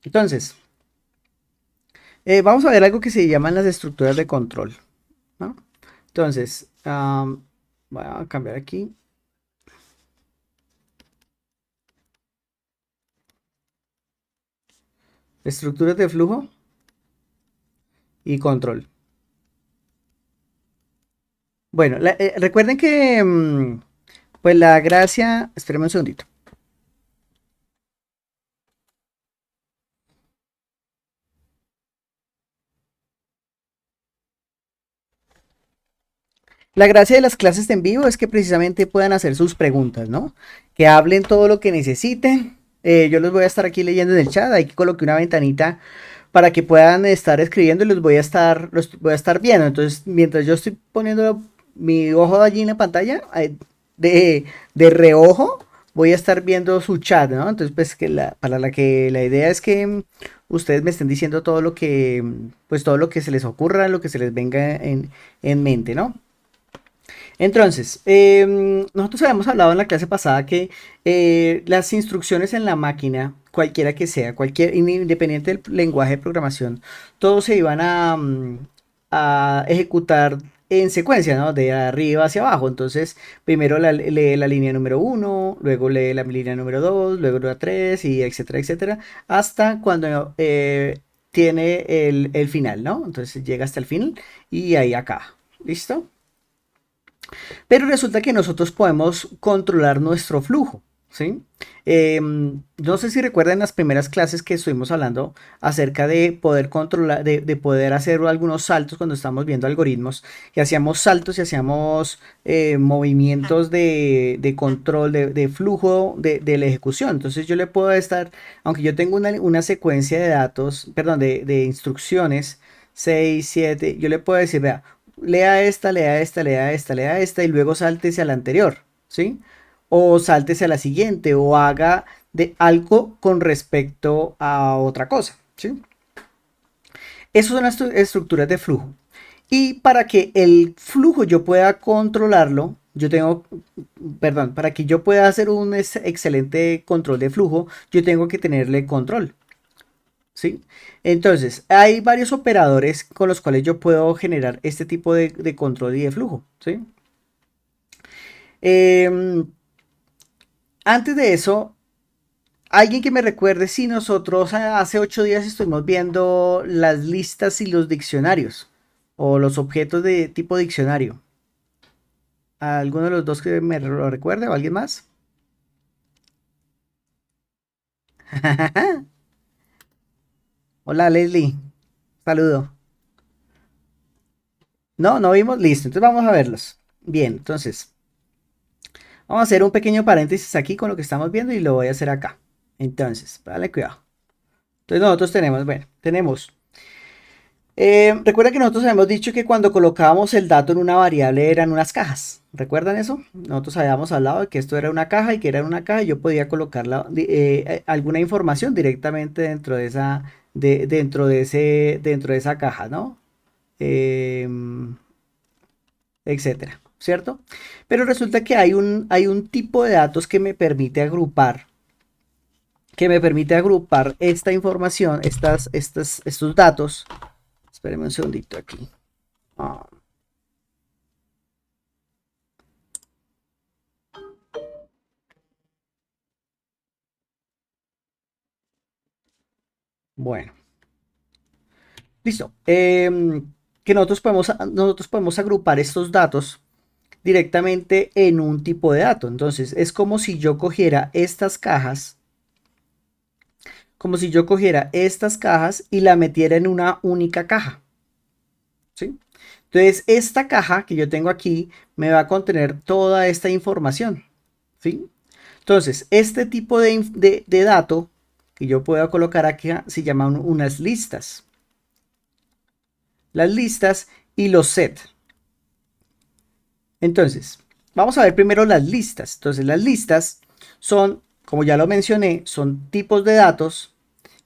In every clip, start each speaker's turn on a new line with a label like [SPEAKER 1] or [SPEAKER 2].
[SPEAKER 1] Entonces, vamos a ver algo que se llaman las estructuras de control, ¿no? Entonces, voy a cambiar aquí. Estructuras de flujo y control. Bueno, recuerden que, pues la gracia, espérenme un segundito. La gracia de las clases en vivo es que precisamente puedan hacer sus preguntas, ¿no? Que hablen todo lo que necesiten. Yo los voy a estar aquí leyendo en el chat. Ahí coloqué una ventanita para que puedan estar escribiendo y los voy a estar viendo. Entonces, mientras yo estoy poniendo mi ojo allí en la pantalla, de, de reojo, voy a estar viendo su chat, ¿no? Entonces, pues la idea es que ustedes me estén diciendo todo lo que, pues todo lo que se les ocurra, lo que se les venga en mente, ¿no? Entonces, nosotros habíamos hablado en la clase pasada que las instrucciones en la máquina, cualquiera que sea, independiente del lenguaje de programación, todos se iban a ejecutar en secuencia, ¿no? De arriba hacia abajo. Entonces, primero lee la línea número uno, luego lee la línea número 2, luego la 3, y etcétera, etcétera, hasta cuando tiene el final, ¿no? Entonces llega hasta el final y ahí acá. ¿Listo? Pero resulta que nosotros podemos controlar nuestro flujo, ¿sí? No sé si recuerdan las primeras clases que estuvimos hablando acerca de poder controlar, de poder hacer algunos saltos cuando estamos viendo algoritmos, y hacíamos saltos y hacíamos movimientos de control, de flujo de la ejecución. Entonces yo le puedo estar, aunque yo tengo una secuencia de datos, perdón, de instrucciones, 6 7, yo le puedo decir, vea, lea esta, lea esta, lea esta, lea esta y luego sáltese a la anterior, ¿sí? O sáltese a la siguiente o haga de algo con respecto a otra cosa, ¿sí? Esas son las estructuras de flujo. Y para que el flujo yo pueda controlarlo, yo tengo, perdón, para que yo pueda hacer un excelente control de flujo, yo tengo que tenerle control, ¿sí? Entonces, hay varios operadores con los cuales yo puedo generar este tipo de control y de flujo, ¿sí? Em, Antes de eso, alguien que me recuerde si nosotros hace 8 días estuvimos viendo las listas y los diccionarios o los objetos de tipo diccionario. ¿Alguno de los dos que me lo recuerde o alguien más? Hola Leslie, saludo. No, no vimos, listo, entonces vamos a verlos. Bien, entonces, vamos a hacer un pequeño paréntesis aquí con lo que estamos viendo y lo voy a hacer acá. Entonces, dale cuidado. Entonces nosotros tenemos, bueno, tenemos. Recuerda que nosotros habíamos dicho que cuando colocábamos el dato en una variable eran unas cajas. ¿Recuerdan eso? Nosotros habíamos hablado de que esto era una caja y que era una caja y yo podía colocar alguna información directamente dentro de esa, dentro de esa caja, ¿no? Em, Etcétera, ¿cierto? Pero resulta que hay un tipo de datos que me permite agrupar esta información, estos datos. Espérenme un segundito aquí. Ah, bueno, listo. Que nosotros podemos agrupar estos datos directamente en un tipo de dato. Entonces, es como si yo cogiera estas cajas y la metiera en una única caja, ¿sí? Entonces, esta caja que yo tengo aquí me va a contener toda esta información, ¿sí? Entonces, este tipo de dato que yo puedo colocar aquí se llaman unas listas. Las listas y los set. Entonces, vamos a ver primero las listas. Entonces, las listas son, como ya lo mencioné, son tipos de datos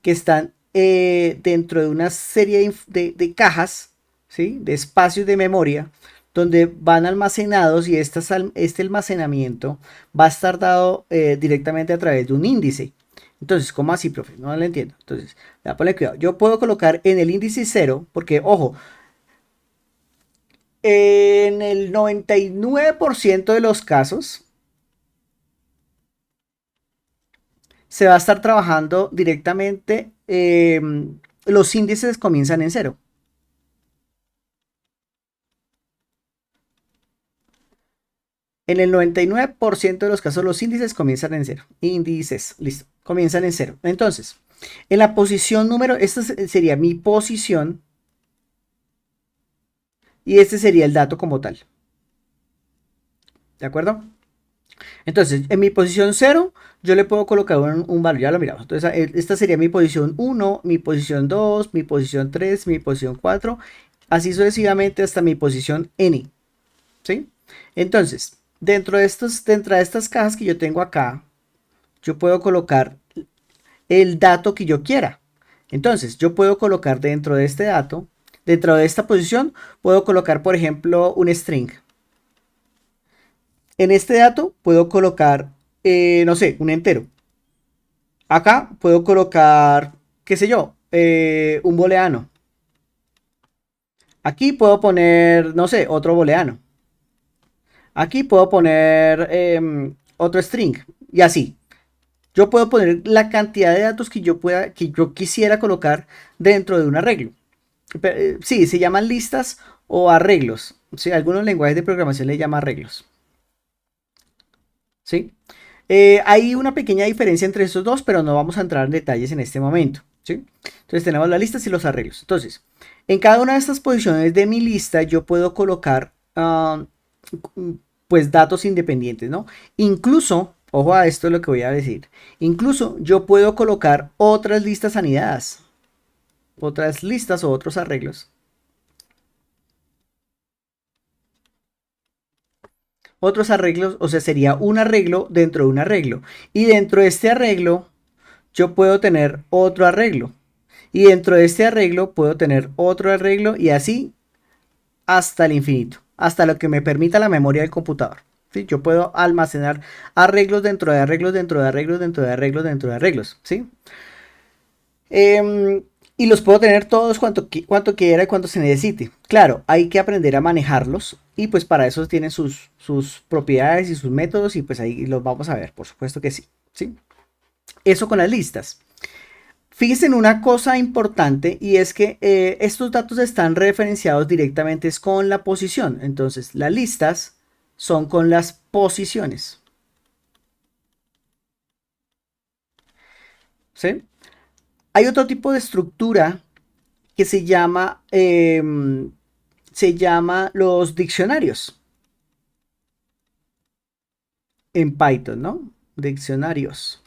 [SPEAKER 1] que están dentro de una serie de cajas, ¿sí? De espacios de memoria, donde van almacenados y este almacenamiento va a estar dado directamente a través de un índice. Entonces, ¿cómo así, profe? No lo entiendo. Entonces, voy a poner cuidado. Yo puedo colocar en el índice cero, porque, ojo, en el 99% de los casos se va a estar trabajando directamente, los índices comienzan en cero. En el 99% de los casos los índices comienzan en cero. Índices, listo, comienzan en cero. Entonces, en la posición número, esta sería mi posición y este sería el dato como tal. ¿De acuerdo? Entonces, en mi posición cero, yo le puedo colocar un valor, ya lo miramos. Entonces, esta sería mi posición uno, mi posición 2, mi posición 3, mi posición 4, así sucesivamente hasta mi posición n. ¿Sí? Entonces, dentro de estas cajas que yo tengo acá, yo puedo colocar el dato que yo quiera. Entonces, yo puedo colocar dentro de este dato, dentro de esta posición, puedo colocar, por ejemplo, un string. En este dato puedo colocar, no sé, un entero. Acá puedo colocar, qué sé yo, un booleano. Aquí puedo poner, no sé, otro booleano. Aquí puedo poner otro string y así. Yo puedo poner la cantidad de datos que que yo quisiera colocar dentro de un arreglo. Sí, se llaman listas o arreglos. Sí, algunos lenguajes de programación le llaman arreglos. ¿Sí? Hay una pequeña diferencia entre estos dos, pero no vamos a entrar en detalles en este momento. ¿Sí? Entonces tenemos las listas y los arreglos. Entonces, en cada una de estas posiciones de mi lista yo puedo colocar pues datos independientes, ¿no? Incluso, ojo a esto es lo que voy a decir, incluso yo puedo colocar otras listas anidadas, otras listas o otros arreglos. Otros arreglos, o sea, sería un arreglo dentro de un arreglo. Y dentro de este arreglo yo puedo tener otro arreglo. Y dentro de este arreglo puedo tener otro arreglo y así hasta el infinito, hasta lo que me permita la memoria del computador. ¿Sí? Yo puedo almacenar arreglos dentro de arreglos, dentro de arreglos, dentro de arreglos, dentro de arreglos. ¿Sí? Y los puedo tener todos cuanto quiera y cuanto se necesite. Claro, hay que aprender a manejarlos y pues para eso tienen sus propiedades y sus métodos y pues ahí los vamos a ver, por supuesto que sí. ¿Sí? Eso con las listas. Fíjense en una cosa importante y es que estos datos están referenciados directamente con la posición. Entonces, las listas son con las posiciones. ¿Sí? Hay otro tipo de estructura que se llama los diccionarios en Python, ¿no? Diccionarios.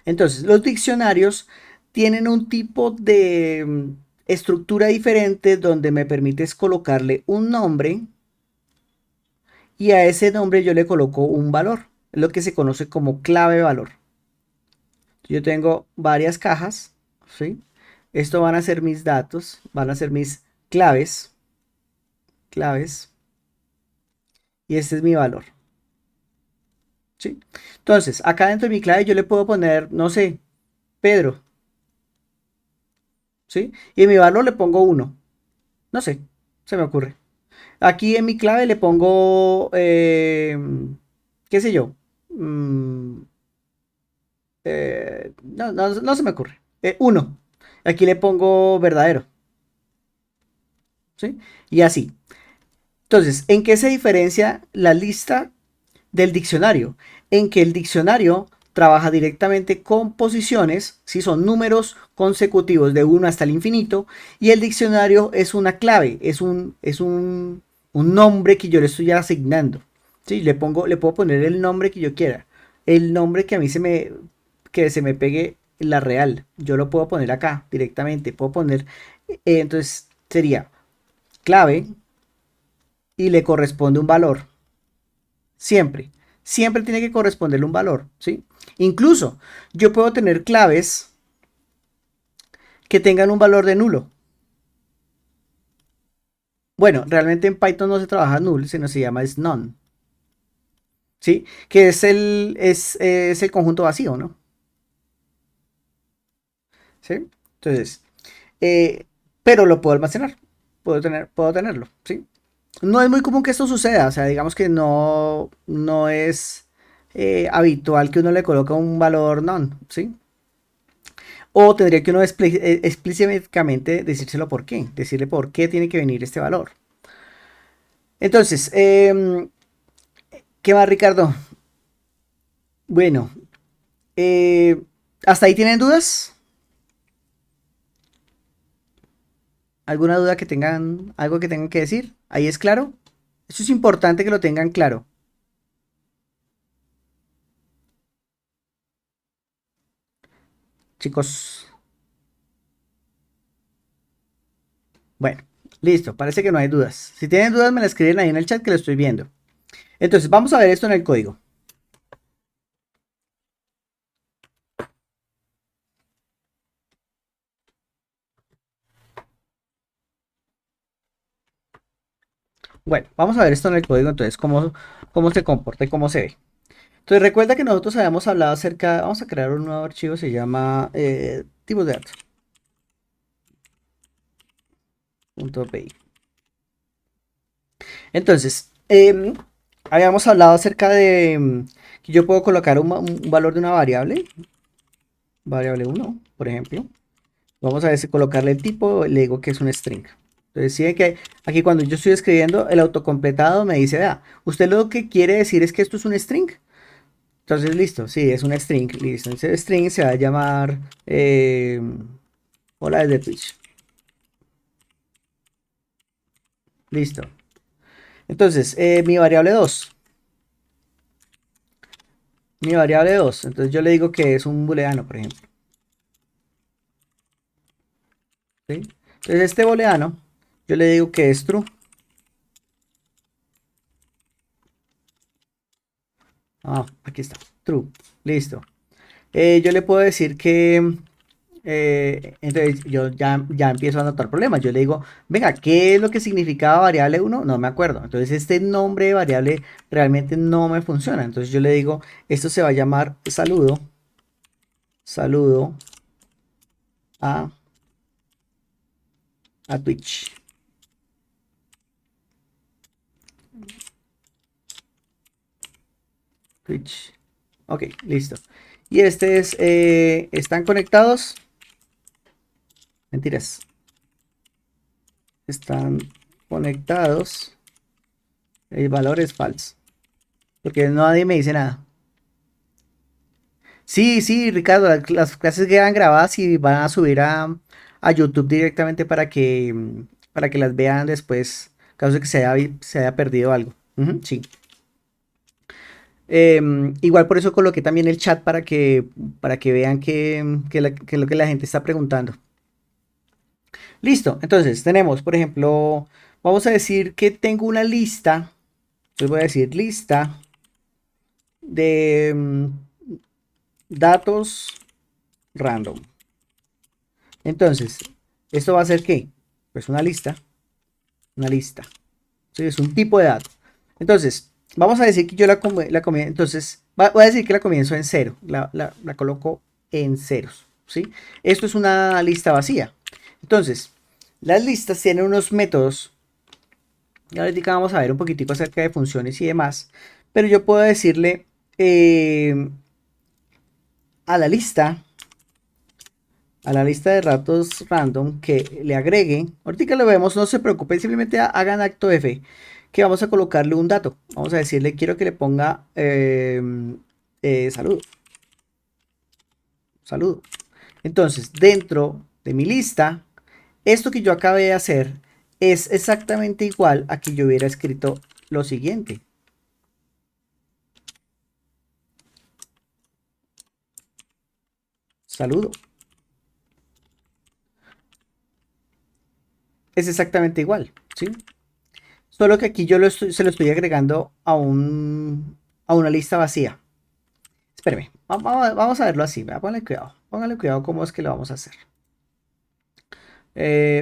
[SPEAKER 1] Entonces, los diccionarios tienen un tipo de estructura diferente donde me permites colocarle un nombre y a ese nombre yo le coloco un valor, lo que se conoce como clave valor. Yo tengo varias cajas, ¿sí? Esto van a ser mis datos, van a ser mis claves, y este es mi valor, ¿sí? Entonces, acá dentro de mi clave yo le puedo poner, no sé, Pedro, ¿sí? Y en mi valor le pongo uno, no sé, se me ocurre. Aquí en mi clave le pongo, qué sé yo, mm, no se me ocurre. Uno. Aquí le pongo verdadero, ¿sí? Y así. Entonces, ¿en qué se diferencia la lista del diccionario? En que el diccionario trabaja directamente con posiciones, si son números consecutivos de uno hasta el infinito, y el diccionario es una clave, un nombre que yo le estoy asignando. ¿Sí? Le puedo poner el nombre que yo quiera, el nombre que a mí que se me pegue la real. Yo lo puedo poner acá directamente. Puedo poner, entonces sería clave y le corresponde un valor. Siempre. Siempre tiene que corresponderle un valor, ¿sí? Incluso yo puedo tener claves que tengan un valor de nulo. Bueno, realmente en Python no se trabaja null, sino se llama es none, ¿sí? Que es el conjunto vacío, ¿no? ¿sí? Entonces, eh, pero lo puedo almacenar, puedo tenerlo, ¿sí? No es muy común que esto suceda, o sea, digamos que no es habitual que uno le coloque un valor none, ¿sí? O tendría que uno explícitamente decírselo por qué, decirle por qué tiene que venir este valor. Entonces, ¿qué más, Ricardo? Bueno, eh, ¿hasta ahí tienen dudas? ¿Alguna duda que tengan, algo que tengan que decir? ¿Ahí es claro? Eso es importante que lo tengan claro. Chicos, bueno, listo, parece que no hay dudas. Si tienen dudas, me las escriben ahí en el chat que lo estoy viendo. Entonces, vamos a ver esto en el código. Bueno, vamos a ver esto en el código, entonces, cómo se comporta y cómo se ve. Entonces, recuerda que nosotros habíamos hablado acerca, vamos a crear un nuevo archivo, se llama tipos de datos, .py. Entonces, habíamos hablado acerca de que yo puedo colocar un valor de una variable 1, por ejemplo. Vamos a ver si colocarle el tipo, le digo que es un string. Entonces, si ven que aquí cuando yo estoy escribiendo, el autocompletado me dice, vea, usted lo que quiere decir es que esto es un string. Entonces, listo, sí, es un string, listo. Ese string se va a llamar, hola desde Twitch. Listo. Entonces, mi variable 2. Entonces yo le digo que es un booleano, por ejemplo. ¿Sí? Entonces este booleano, yo le digo que es true. Ah, aquí está, true. Listo. Yo le puedo decir que, entonces yo ya empiezo a notar problemas. Yo le digo, venga, ¿qué es lo que significaba variable 1? No me acuerdo. Entonces este nombre de variable realmente no me funciona. Entonces yo le digo, esto se va a llamar saludo a, a Twitch. Twitch. Ok, listo. Y este es, ¿están conectados? Mentiras. Están conectados. El valor es falso. Porque nadie me dice nada. Sí, sí, Ricardo, las clases quedan grabadas y van a subir a YouTube directamente para que las vean después, caso de que se haya perdido algo. Ujú, sí. Igual por eso coloqué también el chat para que vean que es lo que la gente está preguntando. Listo, entonces tenemos, por ejemplo, vamos a decir que tengo una lista, les voy a decir lista de datos random. Entonces, ¿esto va a ser qué? Pues una lista. ¿Sí? Es un tipo de dato. Entonces, vamos a decir que yo la comienzo, entonces, voy a decir que la comienzo en cero, la coloco en ceros, ¿sí? Esto es una lista vacía. Entonces, las listas tienen unos métodos. Y ahorita vamos a ver un poquitico acerca de funciones y demás. Pero yo puedo decirle eh, a la lista, a la lista de datos random que le agregue. Ahorita lo vemos, no se preocupen, simplemente hagan acto F. Que vamos a colocarle un dato. Vamos a decirle, quiero que le ponga saludo. Saludo. Entonces, dentro de mi lista, esto que yo acabé de hacer es exactamente igual a que yo hubiera escrito lo siguiente. Saludo. Es exactamente igual, ¿sí? Solo que aquí yo se lo estoy agregando a una lista vacía. Espérame, vamos a verlo así. Póngale cuidado cómo es que lo vamos a hacer.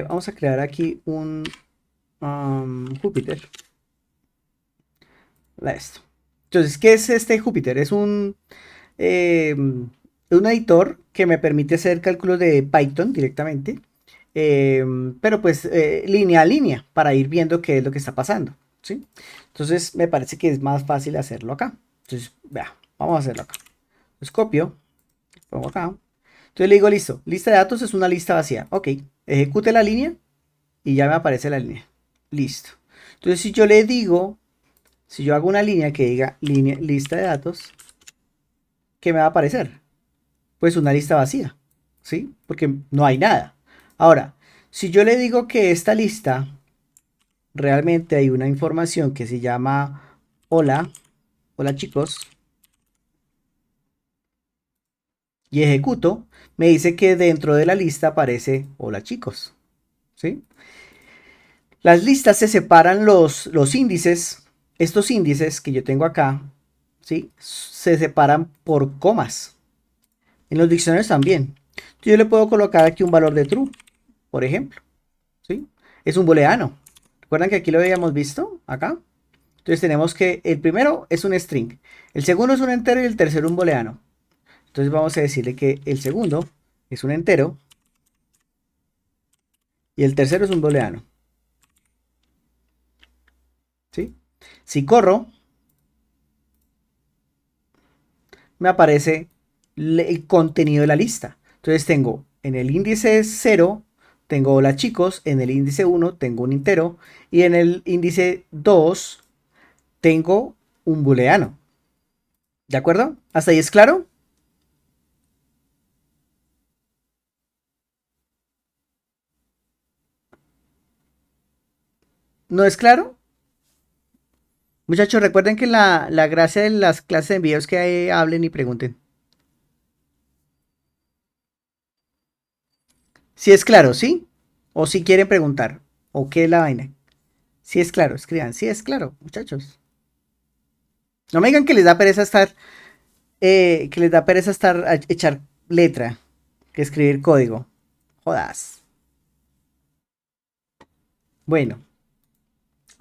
[SPEAKER 1] Vamos a crear aquí un Júpiter. Esto. Entonces, ¿qué es este Júpiter? Es un un editor que me permite hacer cálculos de Python directamente, pero pues línea a línea para ir viendo qué es lo que está pasando, ¿sí? Entonces me parece que es más fácil hacerlo acá. Entonces, vea, vamos a hacerlo acá. Los copio, pongo acá. Entonces le digo, listo, lista de datos es una lista vacía. Ok, ejecute la línea y ya me aparece la línea. Listo. Entonces si yo le digo, si yo hago una línea que diga lista de datos, ¿qué me va a aparecer? Pues una lista vacía, ¿sí? Porque no hay nada. Ahora, si yo le digo que esta lista realmente hay una información que se llama hola, hola chicos, y ejecuto, me dice que dentro de la lista aparece hola chicos, ¿sí? Las listas se separan los índices, estos índices que yo tengo acá, ¿sí? Se separan por comas. En los diccionarios también. Yo le puedo colocar aquí un valor de true, por ejemplo, ¿sí? Es un booleano. ¿Recuerdan que aquí lo habíamos visto? Acá. Entonces tenemos que el primero es un string, el segundo es un entero y el tercero un booleano. Entonces vamos a decirle que el segundo es un entero y el tercero es un booleano, ¿sí? Si corro, me aparece el contenido de la lista. Entonces tengo en el índice 0, tengo hola chicos, en el índice 1 tengo un entero y en el índice 2 tengo un booleano. ¿De acuerdo? ¿Hasta ahí es claro? ¿No es claro? Muchachos, recuerden que la gracia de las clases de envío es que hablen y pregunten. Si es claro, ¿sí? O si quieren preguntar. ¿O qué es la vaina? Si es claro, escriban. Si es claro, muchachos. No me digan que les da pereza estar, echar letra, que escribir código. Jodas. Bueno,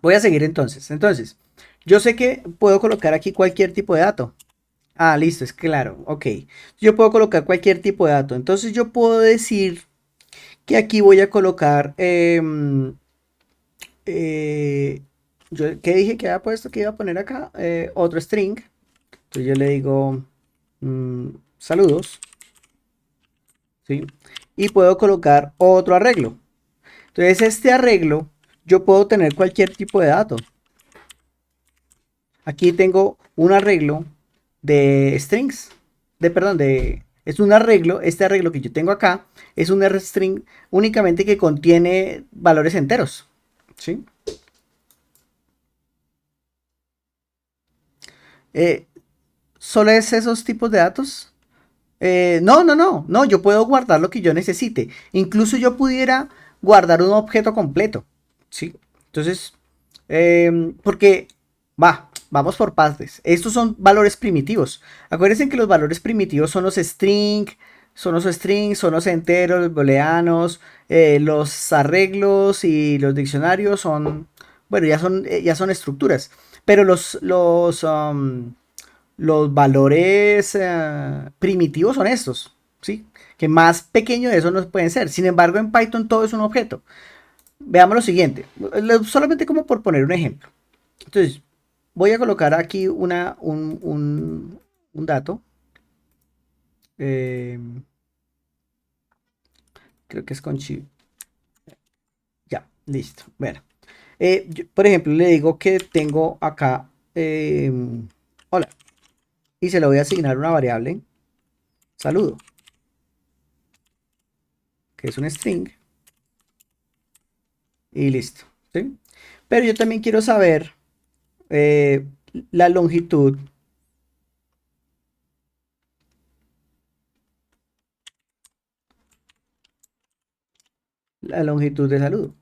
[SPEAKER 1] voy a seguir entonces. Entonces, yo sé que puedo colocar aquí cualquier tipo de dato. Ah, listo, es claro. Ok. Yo puedo colocar cualquier tipo de dato. Entonces yo puedo decir que aquí voy a colocar eh, ¿qué dije que había puesto que iba a poner acá? Otro string. Entonces yo le digo saludos, ¿sí? Y puedo colocar otro arreglo. Entonces este arreglo yo puedo tener cualquier tipo de dato. Aquí tengo un arreglo de strings, perdón, es un arreglo, este arreglo que yo tengo acá es un string únicamente que contiene valores enteros, ¿sí? Eh, ¿Solo es esos tipos de datos? No, yo puedo guardar lo que yo necesite. Incluso yo pudiera guardar un objeto completo, ¿sí? Entonces, porque, vamos por partes. Estos son valores primitivos. Acuérdense que los valores primitivos son los enteros, los booleanos, los arreglos y los diccionarios son, bueno, ya son estructuras. Pero los valores primitivos son estos, ¿sí? Que más pequeño de eso no pueden ser. Sin embargo, en Python todo es un objeto. Veamos lo siguiente, solamente como por poner un ejemplo. Entonces, voy a colocar aquí un dato. eh, Creo que es con chip. Ya, listo. Bueno, por ejemplo, le digo que tengo acá, hola, y se le voy a asignar una variable, saludo, que es un string, y listo, ¿sí? Pero yo también quiero saber eh, la longitud, la longitud de saludo.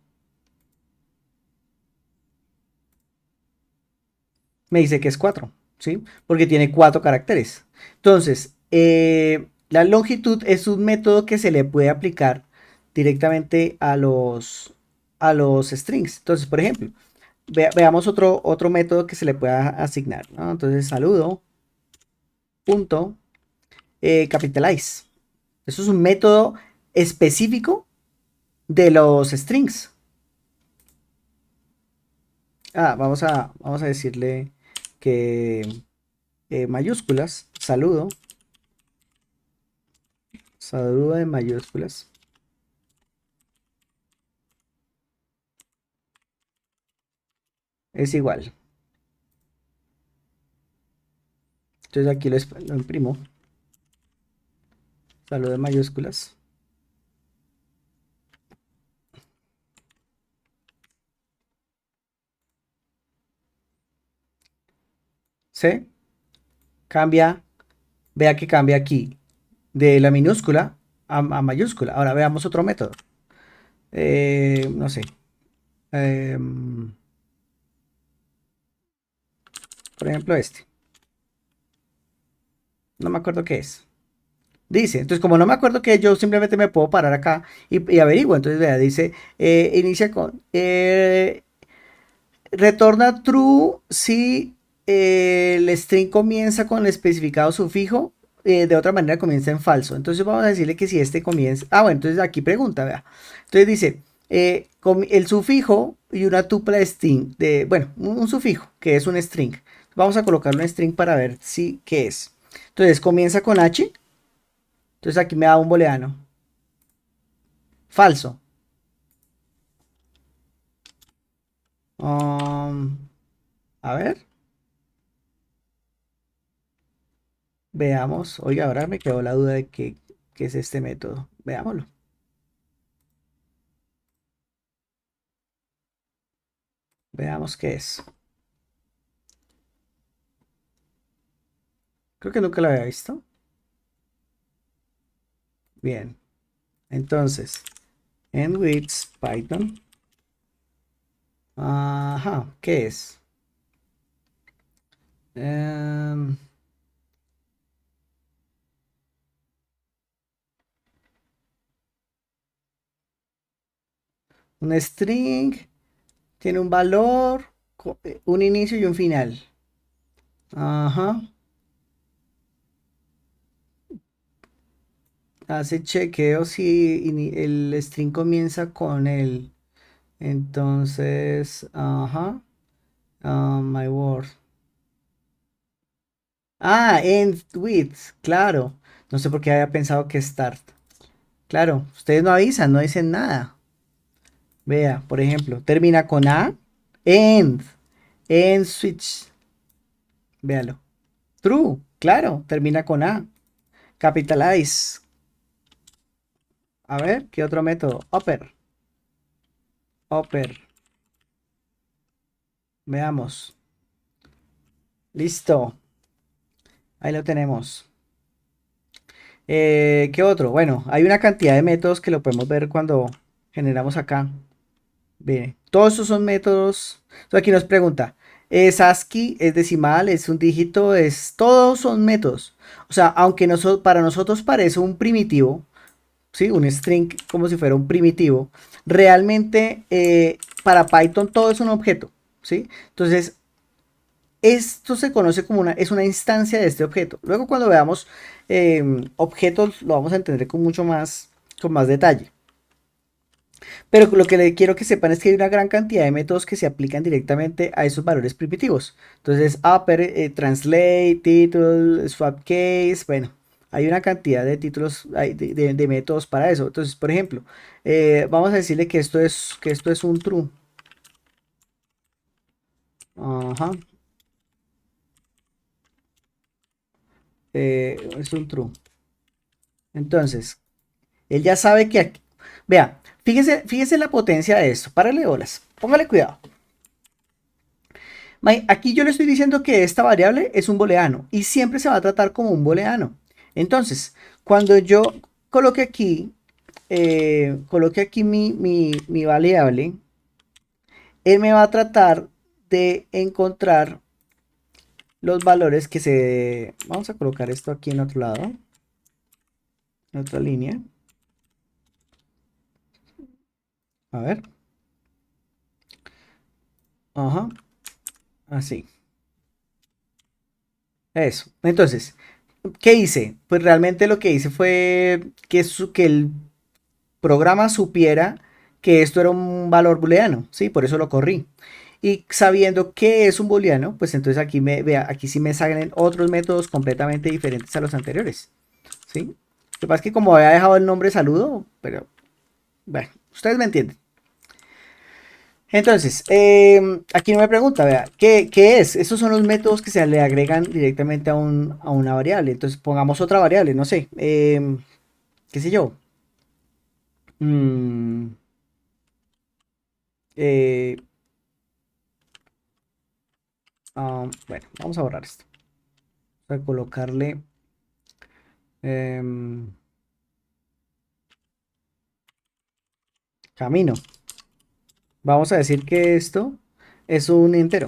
[SPEAKER 1] Me dice que es 4, ¿sí? Porque tiene 4 caracteres. Entonces, la longitud es un método que se le puede aplicar directamente a los strings. Entonces, por ejemplo, veamos otro método que se le pueda asignar, ¿no? Entonces, saludo, punto, capitalize. Eso es un método específico de los strings. Vamos a decirle que mayúsculas, saludo en mayúsculas. Es igual. Entonces aquí lo imprimo. Saludo en mayúsculas. ¿Sí? Cambia, vea que cambia aquí de la minúscula a mayúscula. Ahora veamos otro método. No sé. Em, por ejemplo, este. No me acuerdo qué es. Dice, entonces como no me acuerdo qué es, yo simplemente me puedo parar acá y averiguo. Entonces, vea, dice, inicia con, retorna true si el string comienza con el especificado sufijo, de otra manera comienza en falso. Entonces vamos a decirle que si este comienza... Ah, bueno, entonces aquí pregunta, vea. Entonces dice, el sufijo y una tupla de string, bueno, un sufijo, que es un string. Vamos a colocar un string para ver si qué es. Entonces comienza con H, entonces aquí me da un booleano. Falso. A ver, veamos. Oiga, ahora me quedó la duda de qué es este método. Veámoslo. Veamos qué es. Creo que nunca lo había visto. Bien. Entonces, en with Python. Ajá, ¿qué es? Em, un string tiene un valor, un inicio y un final. Ajá. Hace chequeo si el string comienza con el. Entonces, ajá. My word. Ah, end with, claro. No sé por qué había pensado que start. Claro, ustedes no avisan, no dicen nada. Vea, por ejemplo, termina con A, end, end switch. Véalo. True, claro, termina con A. Capitalize. A ver, ¿qué otro método? Upper, upper. Veamos. Listo. Ahí lo tenemos. ¿Qué otro? Bueno, hay una cantidad de métodos que lo podemos ver cuando generamos acá. Bien, todos esos son métodos. Entonces aquí nos pregunta, ¿es ASCII, es decimal, es un dígito, todos son métodos? O sea, aunque para nosotros parece un primitivo, ¿sí? Un string como si fuera un primitivo, realmente para Python todo es un objeto, ¿sí? Entonces, esto se conoce como es una instancia de este objeto. Luego cuando veamos objetos lo vamos a entender con más detalle. Pero lo que le quiero que sepan es que hay una gran cantidad de métodos que se aplican directamente a esos valores primitivos. Entonces, upper, translate, title, swap case, bueno, hay una cantidad de títulos, de métodos para eso. Entonces, por ejemplo, vamos a decirle que esto es un true. Ajá. Es un true. Entonces, él ya sabe que aquí, vea, fíjese la potencia de esto. Párale bolas, póngale cuidado. Aquí yo le estoy diciendo que esta variable es un booleano y siempre se va a tratar como un booleano. Entonces, cuando yo coloque aquí mi variable, él me va a tratar de encontrar los valores que se... Vamos a colocar esto aquí en otro lado, en otra línea. A ver. Ajá, así. Eso. Entonces, ¿Qué hice? Pues realmente lo que hice fue que el programa supiera que esto era un valor booleano, ¿sí? Por eso lo corrí. Y sabiendo qué es un booleano, pues entonces vea, aquí sí me salen otros métodos completamente diferentes a los anteriores, ¿sí? Lo que pasa es que como había dejado el nombre saludo, pero bueno, ustedes me entienden. Entonces, aquí no me pregunta, vea, ¿qué es? Esos son los métodos que se le agregan directamente a una variable. Entonces, pongamos otra variable, no sé, qué sé yo. Mm, eh, bueno, vamos a borrar esto. Voy a colocarle em, camino. Vamos a decir que esto es un entero.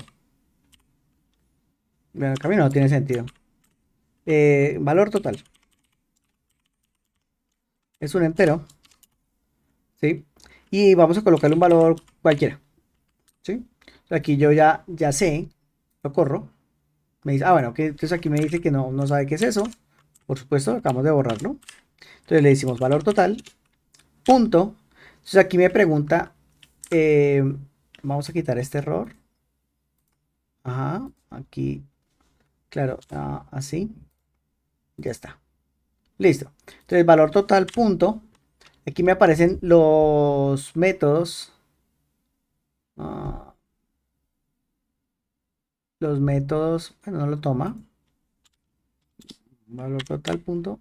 [SPEAKER 1] Bueno, el camino no tiene sentido. Valor total. Es un entero, ¿sí? Y vamos a colocarle un valor cualquiera, ¿sí? Aquí yo ya sé, lo corro. Me dice, bueno, que entonces aquí me dice que no sabe qué es eso. Por supuesto, acabamos de borrarlo. Entonces le decimos valor total, punto. Entonces aquí me pregunta, eh, vamos a quitar este error. Ajá, aquí, claro, así, ya está. Listo. Entonces valor total, punto. Aquí me aparecen los métodos. ah, los métodos, bueno, no lo toma. Valor total, punto.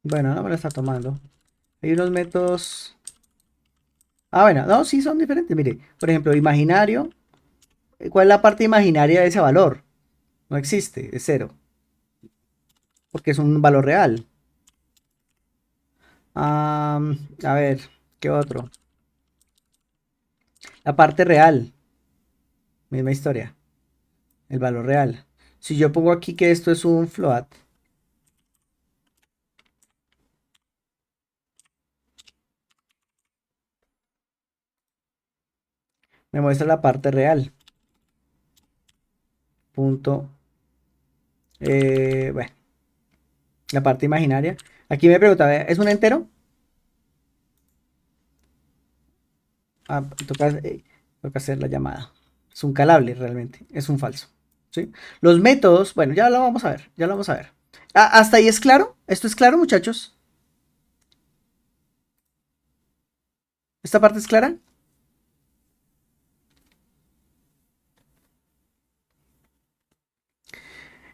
[SPEAKER 1] Bueno, no me lo está tomando. Hay unos métodos. Bueno, no, sí son diferentes. Mire, por ejemplo, imaginario. ¿Cuál es la parte imaginaria de ese valor? No existe, es cero, porque es un valor real. A ver, ¿qué otro? La parte real, misma historia, el valor real. Si yo pongo aquí que esto es un float, me muestra la parte real. Punto. Bueno, la parte imaginaria. Aquí me pregunta, ¿es un entero? Toca, toca hacer la llamada. Es un calable realmente, es un falso. ¿Sí? Los métodos, bueno, ya lo vamos a ver, ya lo vamos a ver. ¿Hasta ahí es claro? ¿Esto es claro, muchachos? ¿Esta parte es clara?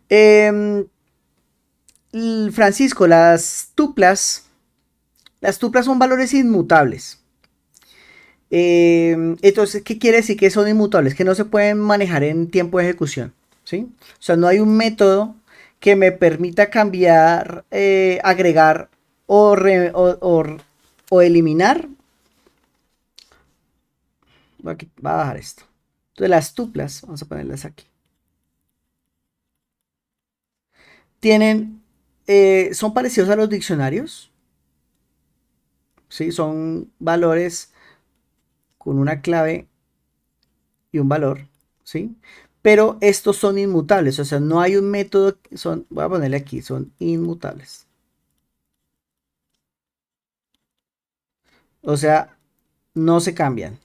[SPEAKER 1] Em, Francisco, las tuplas son valores inmutables. Entonces, ¿qué quiere decir que son inmutables? Que no se pueden manejar en tiempo de ejecución, ¿sí? O sea, no hay un método que me permita cambiar, agregar o eliminar. Va a bajar esto. Entonces, las tuplas, vamos a ponerlas aquí, tienen, son parecidos a los diccionarios, ¿sí? Son valores con una clave y un valor, ¿sí? Pero estos son inmutables, o sea, no hay un método, voy a ponerle aquí, son inmutables. O sea, no se cambian.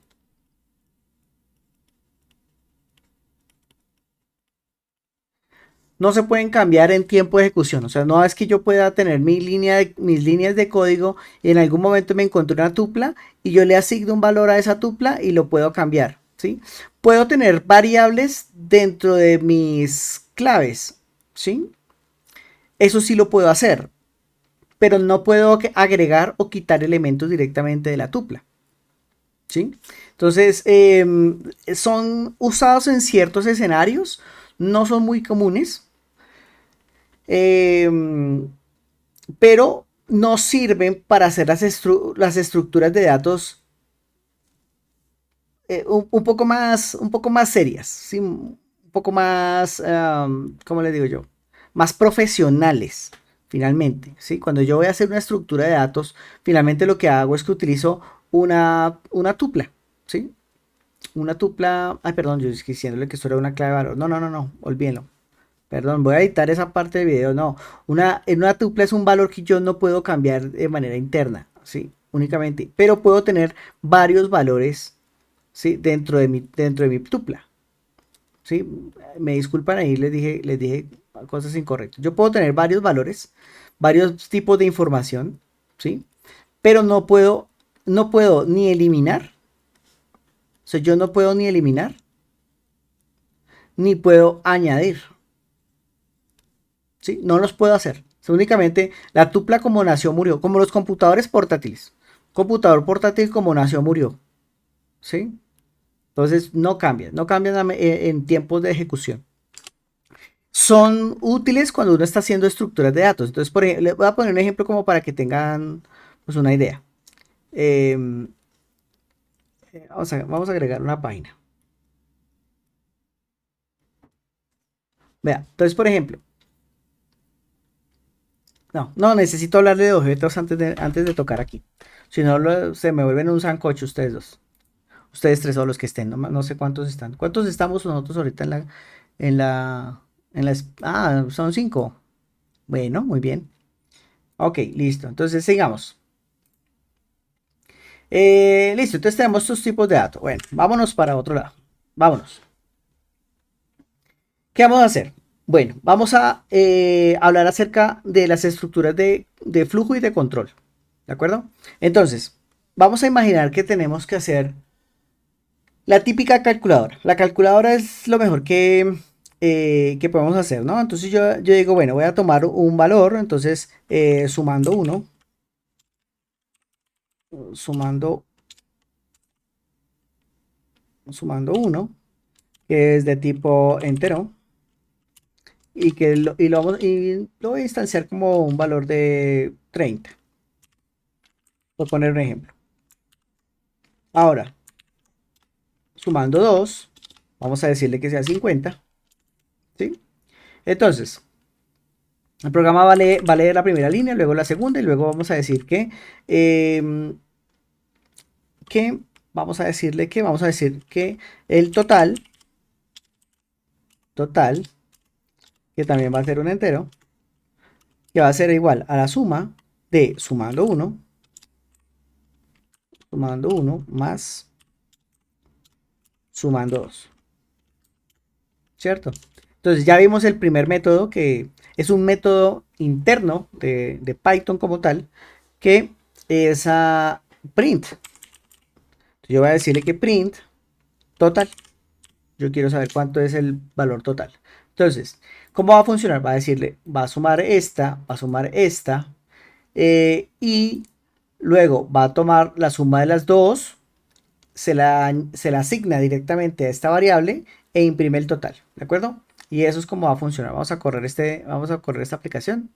[SPEAKER 1] No se pueden cambiar en tiempo de ejecución. O sea, no es que yo pueda tener mis líneas de código y en algún momento me encontré una tupla y yo le asigno un valor a esa tupla y lo puedo cambiar, ¿sí? Puedo tener variables dentro de mis claves, ¿sí? Eso sí lo puedo hacer, pero no puedo agregar o quitar elementos directamente de la tupla, ¿sí? Entonces, son usados en ciertos escenarios, no son muy comunes, eh, pero no sirven para hacer las estructuras de datos un poco más serias, ¿sí? Un poco más, ¿cómo le digo yo? Más profesionales, finalmente, ¿sí? Cuando yo voy a hacer una estructura de datos, finalmente lo que hago es que utilizo una tupla, ¿sí? una tupla, ay, perdón, yo estoy diciéndole que esto era una clave de valor. No, no, no, no, olvídenlo. Perdón, voy a editar esa parte del video. No, en una tupla es un valor que yo no puedo cambiar de manera interna, ¿sí? Únicamente, pero puedo tener varios valores, ¿sí? Dentro de mi tupla, ¿sí? Me disculpan ahí, les dije cosas incorrectas. Yo puedo tener varios valores, varios tipos de información, ¿sí? Pero no puedo ni eliminar, o sea, yo no puedo ni eliminar, ni puedo añadir. ¿Sí? No los puedo hacer. O sea, únicamente la tupla como nació murió, como los computadores portátiles. Computador portátil como nació murió. ¿Sí? Entonces no cambian en tiempos de ejecución. Son útiles cuando uno está haciendo estructuras de datos. Entonces, por ejemplo, les voy a poner un ejemplo como para que tengan pues, una idea. Eh, vamos a agregar una página. Vea, entonces, por ejemplo, no, necesito hablarle de objetos antes de tocar aquí. Si no, se me vuelven un sancocho ustedes dos. Ustedes tres o los que estén, no sé cuántos están. ¿Cuántos estamos nosotros ahorita en la, son cinco. Bueno, muy bien. Ok, listo. Entonces sigamos. Listo, entonces tenemos estos tipos de datos. Bueno, vámonos para otro lado. Vámonos. ¿Qué vamos a hacer? Bueno, vamos a hablar acerca de las estructuras de flujo y de control. ¿De acuerdo? Entonces, vamos a imaginar que tenemos que hacer la típica calculadora. La calculadora es lo mejor que podemos hacer, ¿no? Entonces yo digo, bueno, voy a tomar un valor, entonces sumando 1, sumando, sumando 1, que es de tipo entero, y lo voy a instanciar como un valor de 30, por poner un ejemplo. Ahora, sumando 2, vamos a decirle que sea 50, ¿sí? Entonces, el programa va a leer la primera línea, luego la segunda y luego vamos a decir eh, que vamos a decir que el total, que también va a ser un entero, que va a ser igual a la suma de sumando uno más sumando 2, ¿cierto? Entonces ya vimos el primer método que es un método interno de Python como tal, que es a print. Yo voy a decirle que print total. Yo quiero saber cuánto es el valor total. Entonces, ¿cómo va a funcionar? Va a decirle, va a sumar esta, va a sumar esta, y luego va a tomar la suma de las dos, se la asigna directamente a esta variable e imprime el total, ¿de acuerdo? Y eso es como va a funcionar. Vamos a correr esta aplicación.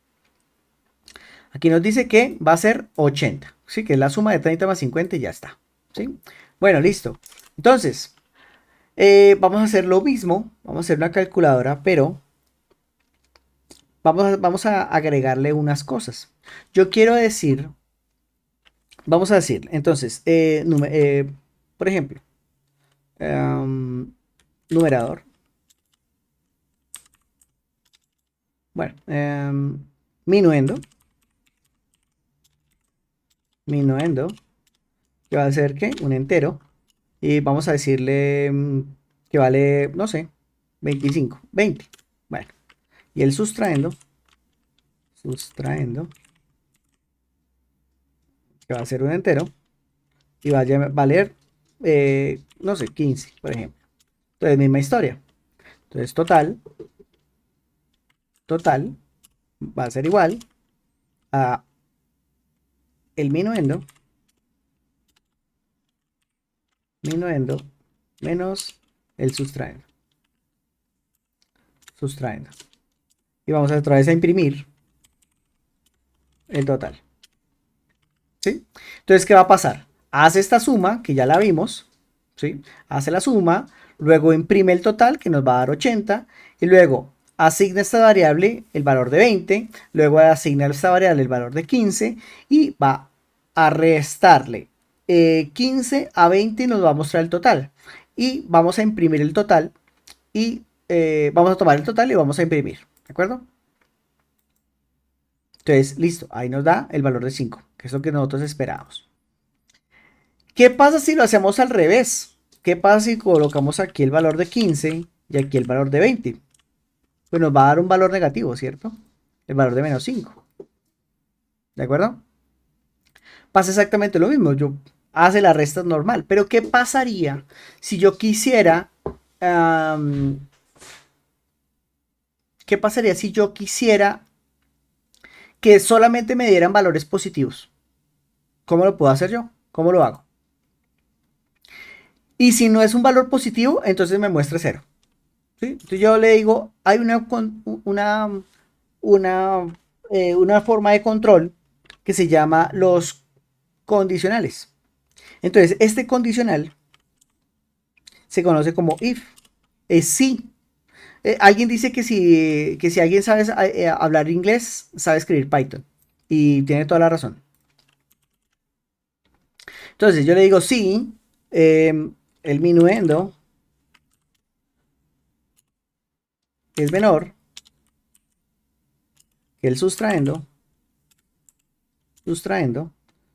[SPEAKER 1] Aquí nos dice que va a ser 80, ¿sí? Que es la suma de 30 más 50 y ya está, ¿sí? Bueno, listo. Entonces, vamos a hacer lo mismo, vamos a hacer una calculadora, pero vamos a agregarle unas cosas. Yo quiero decir, vamos a decir, entonces, por ejemplo, em, numerador. Bueno, minuendo, minuendo, que va a ser que un entero, y vamos a decirle que vale, no sé, 25, 20. Bueno, y el sustrayendo, que va a ser un entero, y va a valer, no sé, 15, por ejemplo. Entonces, misma historia. Entonces, total, va a ser igual a el minuendo menos el sustrayendo. Y vamos otra vez a imprimir el total. ¿Sí? Entonces, ¿qué va a pasar? Hace esta suma, que ya la vimos, ¿sí? Hace la suma, luego imprime el total, que nos va a dar 80, y luego asigna esta variable el valor de 20, luego asigna esta variable el valor de 15, y va a restarle 15 a 20 y nos va a mostrar el total. y vamos a imprimir el total y vamos a tomar el total y vamos a imprimir, ¿de acuerdo? Entonces, listo, ahí nos da el valor de 5, que es lo que nosotros esperábamos. ¿Qué pasa si lo hacemos al revés? ¿Qué pasa si colocamos aquí el valor de 15 y aquí el valor de 20? Pues nos va a dar un valor negativo, ¿cierto? El valor de menos 5. ¿De acuerdo? Pasa exactamente lo mismo. Yo hace la resta normal. Pero ¿qué pasaría si yo quisiera... ¿qué pasaría si yo quisiera que solamente me dieran valores positivos? ¿Cómo lo puedo hacer yo? ¿Cómo lo hago? Y si no es un valor positivo, entonces me muestra 0. ¿Sí? Entonces yo le digo, hay una forma de control que se llama los condicionales. Entonces, este condicional se conoce como if, es si. Alguien dice que si alguien sabe hablar inglés, sabe escribir Python. Y tiene toda la razón. Entonces, yo le digo si el minuendo es menor que el sustraendo,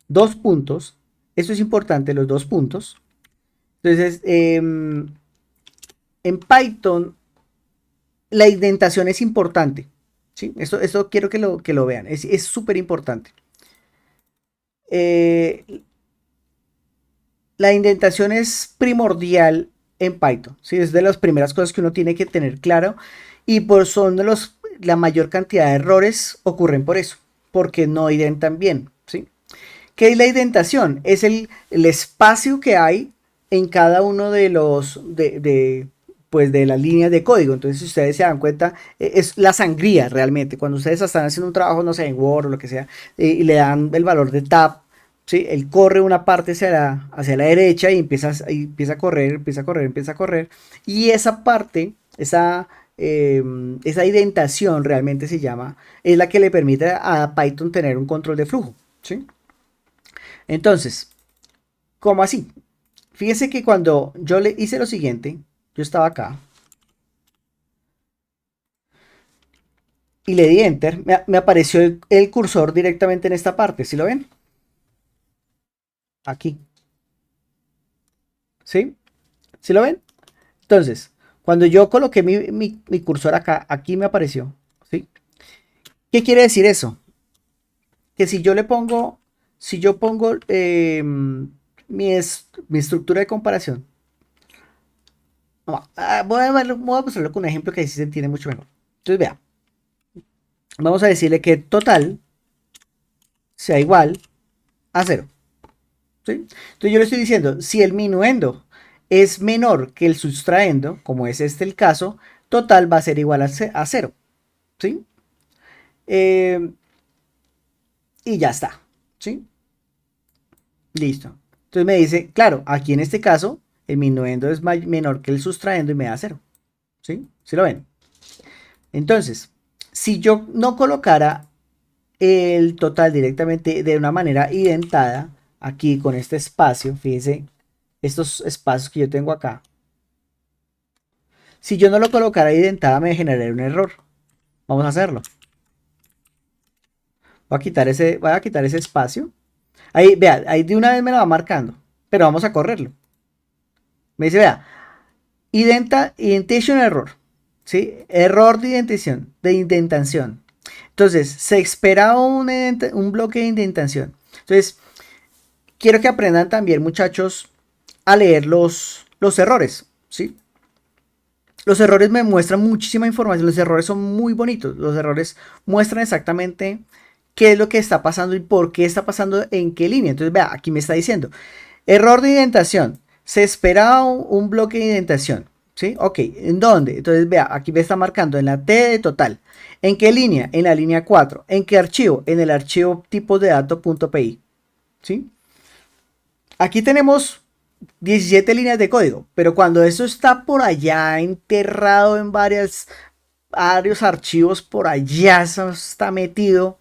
[SPEAKER 1] dos puntos. Esto es importante, los dos puntos. Entonces, en Python, la indentación es importante. ¿Sí? Esto quiero que lo vean. Es súper importante. La indentación es primordial en Python. ¿Sí? Es de las primeras cosas que uno tiene que tener claro. Y por son de la mayor cantidad de errores ocurren por eso. Porque no identan bien. ¿Sí? ¿Qué es la indentación? Es el espacio que hay en cada uno de los pues de las líneas de código. Entonces, si ustedes se dan cuenta, es la sangría realmente. Cuando ustedes están haciendo un trabajo, no sé, en Word o lo que sea, y le dan el valor de tab, ¿sí? Él corre una parte hacia la derecha y empieza a correr, empieza a correr, empieza a correr. Y esa parte, esa indentación realmente se llama, es la que le permite a Python tener un control de flujo, ¿sí? Entonces, ¿cómo así? Fíjese que cuando yo le hice lo siguiente, yo estaba acá y le di enter, me apareció el cursor directamente en esta parte, ¿sí lo ven? Aquí, ¿sí? ¿Sí lo ven? Entonces, cuando yo coloqué mi cursor acá, aquí me apareció, ¿sí? ¿Qué quiere decir eso? Que si yo pongo mi estructura de comparación, voy a mostrarlo con un ejemplo que así se entiende mucho mejor. Entonces, vea, vamos a decirle que total sea igual a 0. ¿Sí? Entonces yo le estoy diciendo, si el minuendo es menor que el sustraendo, como es este el caso, total va a ser igual a 0. ¿Sí? Eh, y ya está. ¿Sí? Listo. Entonces me dice, claro, aquí en este caso, el minuendo es menor que el sustraendo y me da 0. ¿Sí? ¿Sí lo ven? Entonces, si yo no colocara el total directamente de una manera identada, aquí con este espacio, fíjense, estos espacios que yo tengo acá, si yo no lo colocara identada me generaría un error. Vamos a hacerlo. Voy a quitar ese espacio. Ahí, vea, ahí de una vez me lo va marcando, pero vamos a correrlo. Me dice, vea, indentation error, ¿sí? Error de indentación. Entonces, se esperaba un bloque de indentación. Entonces, quiero que aprendan también, muchachos, a leer los errores, ¿sí? Los errores me muestran muchísima información, los errores son muy bonitos, los errores muestran exactamente qué es lo que está pasando y por qué está pasando en qué línea. Entonces, vea, aquí me está diciendo, error de indentación, se esperaba un bloque de indentación, ¿sí? Ok, ¿en dónde? Entonces, vea, aquí me está marcando en la T de total. ¿En qué línea? En la línea 4. ¿En qué archivo? En el archivo tipos de datos.py, ¿sí? Aquí tenemos 17 líneas de código, pero cuando eso está por allá enterrado en varios archivos por allá, eso está metido,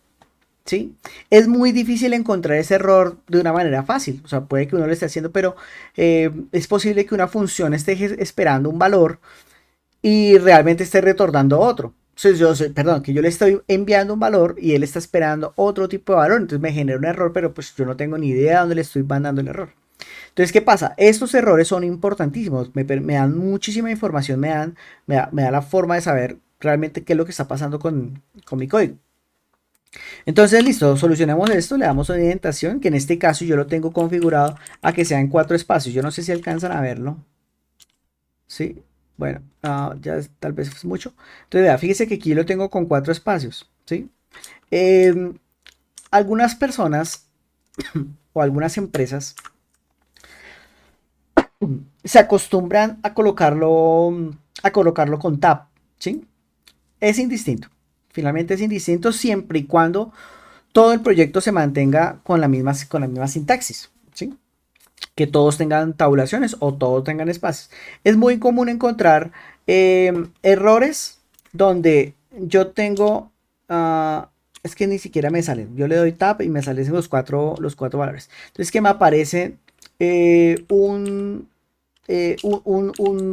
[SPEAKER 1] ¿sí? Es muy difícil encontrar ese error de una manera fácil. O sea, puede que uno lo esté haciendo, pero es posible que una función esté esperando un valor y realmente esté retornando otro. Entonces perdón, que yo le estoy enviando un valor y él está esperando otro tipo de valor. Entonces me genera un error, pero pues yo no tengo ni idea de dónde le estoy mandando el error. Entonces, ¿qué pasa? Estos errores son importantísimos. Me dan muchísima información, me da la forma de saber realmente qué es lo que está pasando con mi código. Entonces, listo, solucionamos esto, le damos una indentación, que en este caso yo lo tengo configurado a que sea en 4 espacios. Yo no sé si alcanzan a verlo. Sí, bueno, ya tal vez es mucho. Entonces, vea, fíjese que aquí lo tengo con 4 espacios. ¿Sí? Em, Algunas personas o algunas empresas se acostumbran a colocarlo con tab. ¿Sí? Es indistinto. Finalmente es indistinto siempre y cuando todo el proyecto se mantenga con la misma sintaxis. ¿Sí? Que todos tengan tabulaciones o todos tengan espacios. Es muy común encontrar errores donde yo tengo, es que ni siquiera me salen. Yo le doy tab y me salen los cuatro valores. Entonces que me aparece un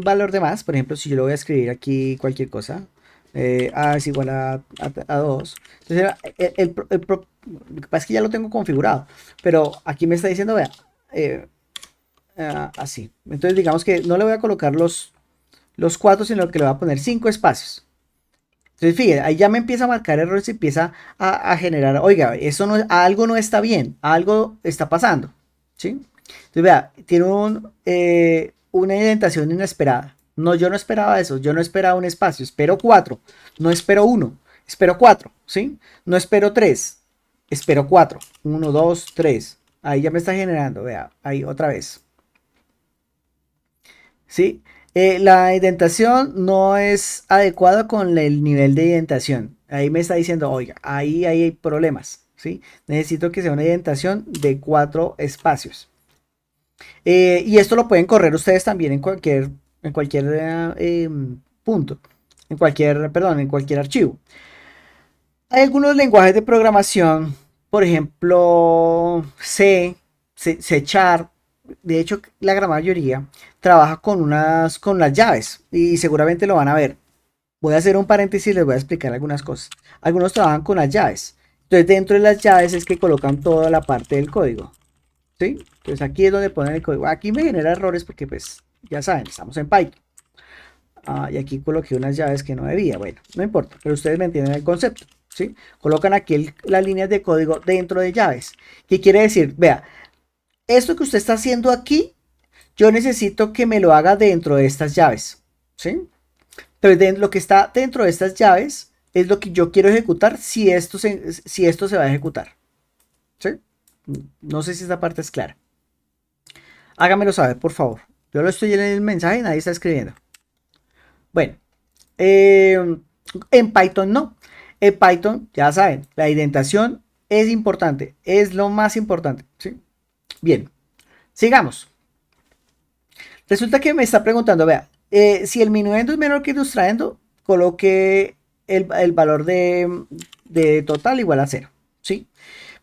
[SPEAKER 1] valor de más. Por ejemplo, si yo le voy a escribir aquí cualquier cosa. A es igual a 2. Entonces, lo que pasa es que ya lo tengo configurado. Pero aquí me está diciendo, vea, eh, así. Entonces digamos que no le voy a colocar los 4, sino que le voy a poner 5 espacios. Entonces fíjate, ahí ya me empieza a marcar errores y empieza a generar, oiga, eso no, algo no está bien, algo está pasando. ¿Sí? Entonces vea, tiene una indentación inesperada. No, yo no esperaba eso, yo no esperaba un espacio, espero 4, no espero 1, espero 4, ¿sí? No espero 3, espero 4, 1, 2, 3. Ahí ya me está generando, vea, ahí otra vez. ¿Sí? La indentación no es adecuada con el nivel de indentación. Ahí me está diciendo, oiga, ahí hay problemas. ¿Sí? Necesito que sea una indentación de 4 espacios. Y esto lo pueden correr ustedes también en cualquier punto, en cualquier archivo. Hay algunos lenguajes de programación, por ejemplo, C Sharp. De hecho, la gran mayoría trabaja con las llaves y seguramente lo van a ver. Voy a hacer un paréntesis y les voy a explicar algunas cosas. Algunos trabajan con las llaves. Entonces, dentro de las llaves es que colocan toda la parte del código. ¿Sí? Entonces, aquí es donde ponen el código. Aquí me genera errores porque, pues, ya saben, estamos en Python. Y aquí coloqué unas llaves que no debía. Bueno, no importa, pero ustedes me entienden el concepto. ¿Sí? Colocan aquí las líneas de código dentro de llaves. ¿Qué quiere decir? Vea, esto que usted está haciendo aquí, yo necesito que me lo haga dentro de estas llaves. ¿Sí? Entonces, lo que está dentro de estas llaves es lo que yo quiero ejecutar si esto se va a ejecutar. ¿Sí? No sé si esta parte es clara. Hágamelo saber, por favor. Yo lo estoy en el mensaje y nadie está escribiendo. Bueno, Eh, en Python no. En Python, ya saben, la indentación es importante, es lo más importante. ¿Sí? Bien, sigamos. Resulta que me está preguntando, vea, si el minuendo es menor que el sustraendo, coloque el valor de total igual a 0. ¿Sí?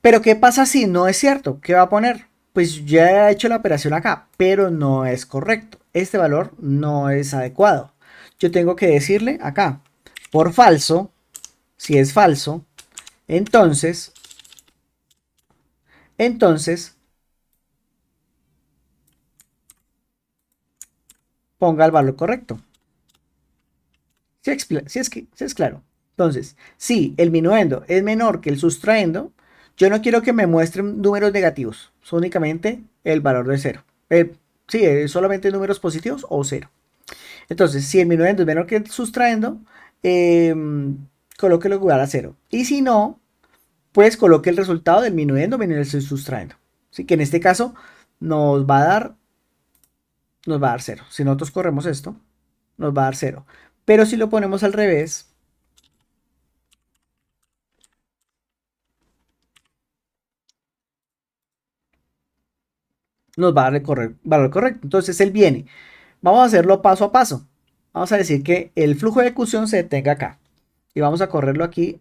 [SPEAKER 1] Pero ¿qué pasa si no es cierto? ¿Qué va a poner? Pues ya he hecho la operación acá, pero no es correcto. Este valor no es adecuado. Yo tengo que decirle acá, por falso, si es falso, entonces, entonces ponga el valor correcto. Si es claro. Entonces, si el minuendo es menor que el sustraendo, yo no quiero que me muestren números negativos, es únicamente el valor de 0. Sí, es solamente números positivos o 0. Entonces, si el minuendo es menor que el sustraendo, eh, coloque el lugar a 0. Y si no, pues coloque el resultado del minuendo menos el sustraendo. Así que en este caso nos va a dar nos va a dar 0. Si nosotros corremos esto, nos va a dar 0. Pero si lo ponemos al revés, nos va a dar el valor correcto. Entonces él viene. Vamos a hacerlo paso a paso. Vamos a decir que el flujo de ejecución se detenga acá. Y vamos a correrlo aquí.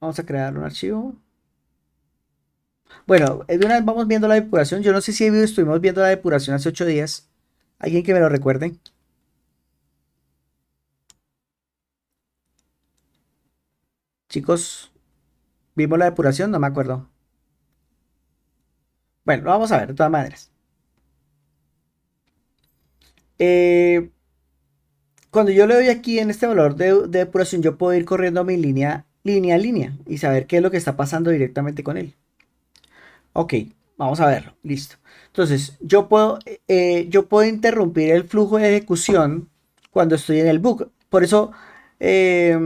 [SPEAKER 1] Vamos a crear un archivo. Bueno, de una vez vamos viendo la depuración. Yo no sé si estuvimos viendo la depuración hace 8 días. ¿Alguien que me lo recuerde? Chicos, ¿vimos la depuración? No me acuerdo. Bueno, lo vamos a ver de todas maneras. Eh, Cuando yo le doy aquí en este valor de depuración, yo puedo ir corriendo mi línea a línea y saber qué es lo que está pasando directamente con él. Ok, vamos a verlo. Listo. Entonces, yo puedo interrumpir el flujo de ejecución cuando estoy en el book. Por eso, eh,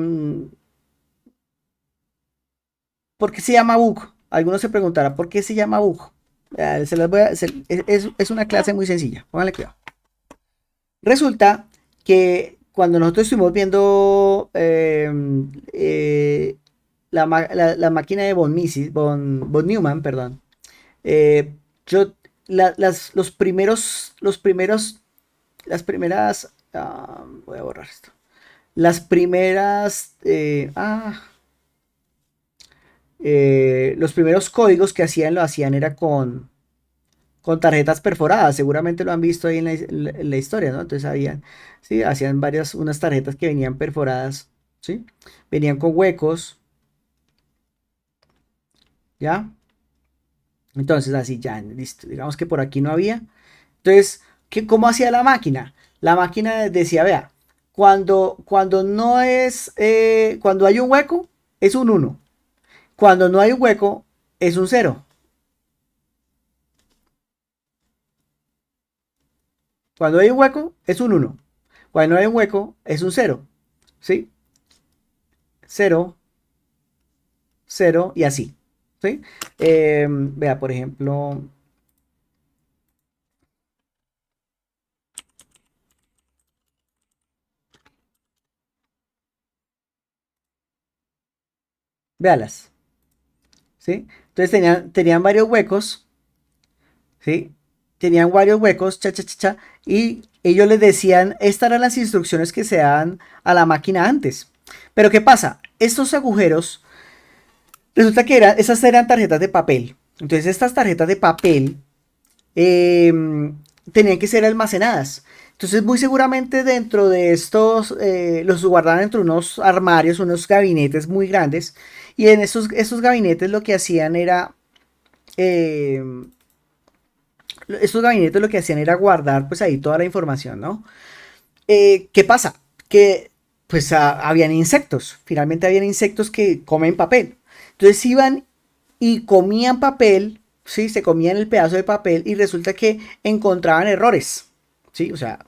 [SPEAKER 1] ¿por qué se llama book? Algunos se preguntarán, ¿por qué se llama book? Se las voy a, es una clase muy sencilla. Pónganle cuidado. Resulta que cuando nosotros estuvimos viendo la máquina de von Neumann, perdón, eh, yo, los primeros, las primeras, voy a borrar esto, las primeras, los primeros códigos que hacían, lo hacían era con tarjetas perforadas, seguramente lo han visto ahí en la historia, ¿no? Entonces sí, hacían unas tarjetas que venían perforadas, ¿sí? Venían con huecos, ¿ya? Entonces así ya, listo, digamos que por aquí no había. Entonces, ¿cómo hacía la máquina? La máquina decía, vea, cuando no es, cuando hay un hueco, es un uno. Cuando no hay un hueco, es un cero. Cuando hay un hueco, es un uno. Cuando no hay un hueco, es un cero. ¿Sí? Cero, cero y así. ¿Sí? Vea, por ejemplo, véalas. ¿Sí? Entonces tenían varios huecos. ¿Sí? Tenían varios huecos, cha, cha, cha, cha, y ellos les decían, estas eran las instrucciones que se daban a la máquina antes. Pero ¿qué pasa? Estos agujeros, resulta que esas eran tarjetas de papel. Entonces estas tarjetas de papel eh, tenían que ser almacenadas. Entonces muy seguramente dentro de estos los guardaban dentro de unos armarios, unos gabinetes muy grandes. Y en esos gabinetes lo que hacían era eh, estos gabinetes lo que hacían era guardar pues ahí toda la información, ¿no? ¿Qué pasa? Que pues habían insectos, finalmente habían insectos que comen papel. Entonces iban y comían papel, ¿sí? Se comían el pedazo de papel y resulta que encontraban errores, ¿sí? O sea,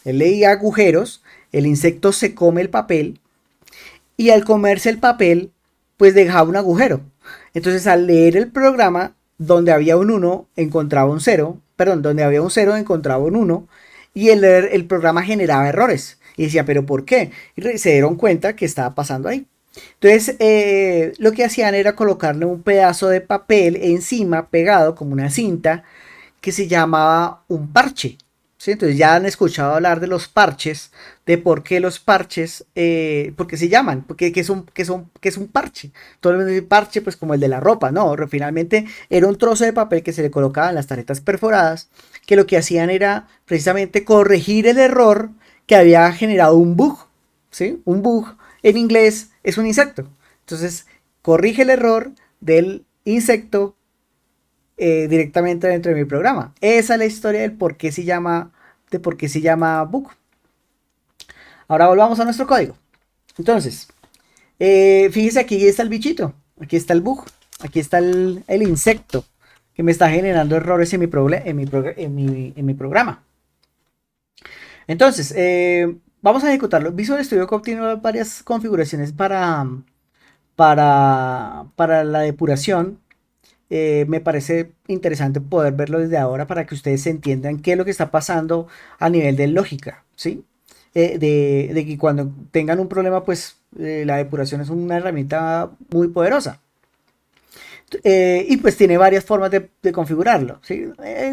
[SPEAKER 1] él leía agujeros, el insecto se come el papel y al comerse el papel, pues dejaba un agujero. Entonces al leer el programa, donde había un uno encontraba un cero, perdón, donde había un cero encontraba un uno y el programa generaba errores. Y decía, ¿pero por qué? Y se dieron cuenta que estaba pasando ahí. Entonces, lo que hacían era colocarle un pedazo de papel encima, pegado como una cinta, que se llamaba un parche. ¿Sí? Entonces ya han escuchado hablar de los parches, de por qué los parches, por qué se llaman, porque que es un parche. Todo el mundo dice parche, pues como el de la ropa, no, finalmente era un trozo de papel que se le colocaba en las tarjetas perforadas, que lo que hacían era precisamente corregir el error que había generado un bug. ¿Sí? Un bug en inglés es un insecto. Entonces, corrige el error del insecto directamente dentro de mi programa. Esa es la historia del por qué se llama book. Ahora volvamos a nuestro código. Entonces, fíjese, aquí está el bichito, aquí está el bug, aquí está el insecto que me está generando errores en mi programa. Entonces, vamos a ejecutarlo. Visual Studio Code tiene varias configuraciones para la depuración. Me parece interesante poder verlo desde ahora para que ustedes entiendan qué es lo que está pasando a nivel de lógica, ¿sí? De que cuando tengan un problema, pues la depuración es una herramienta muy poderosa. Y pues tiene varias formas de configurarlo, ¿sí?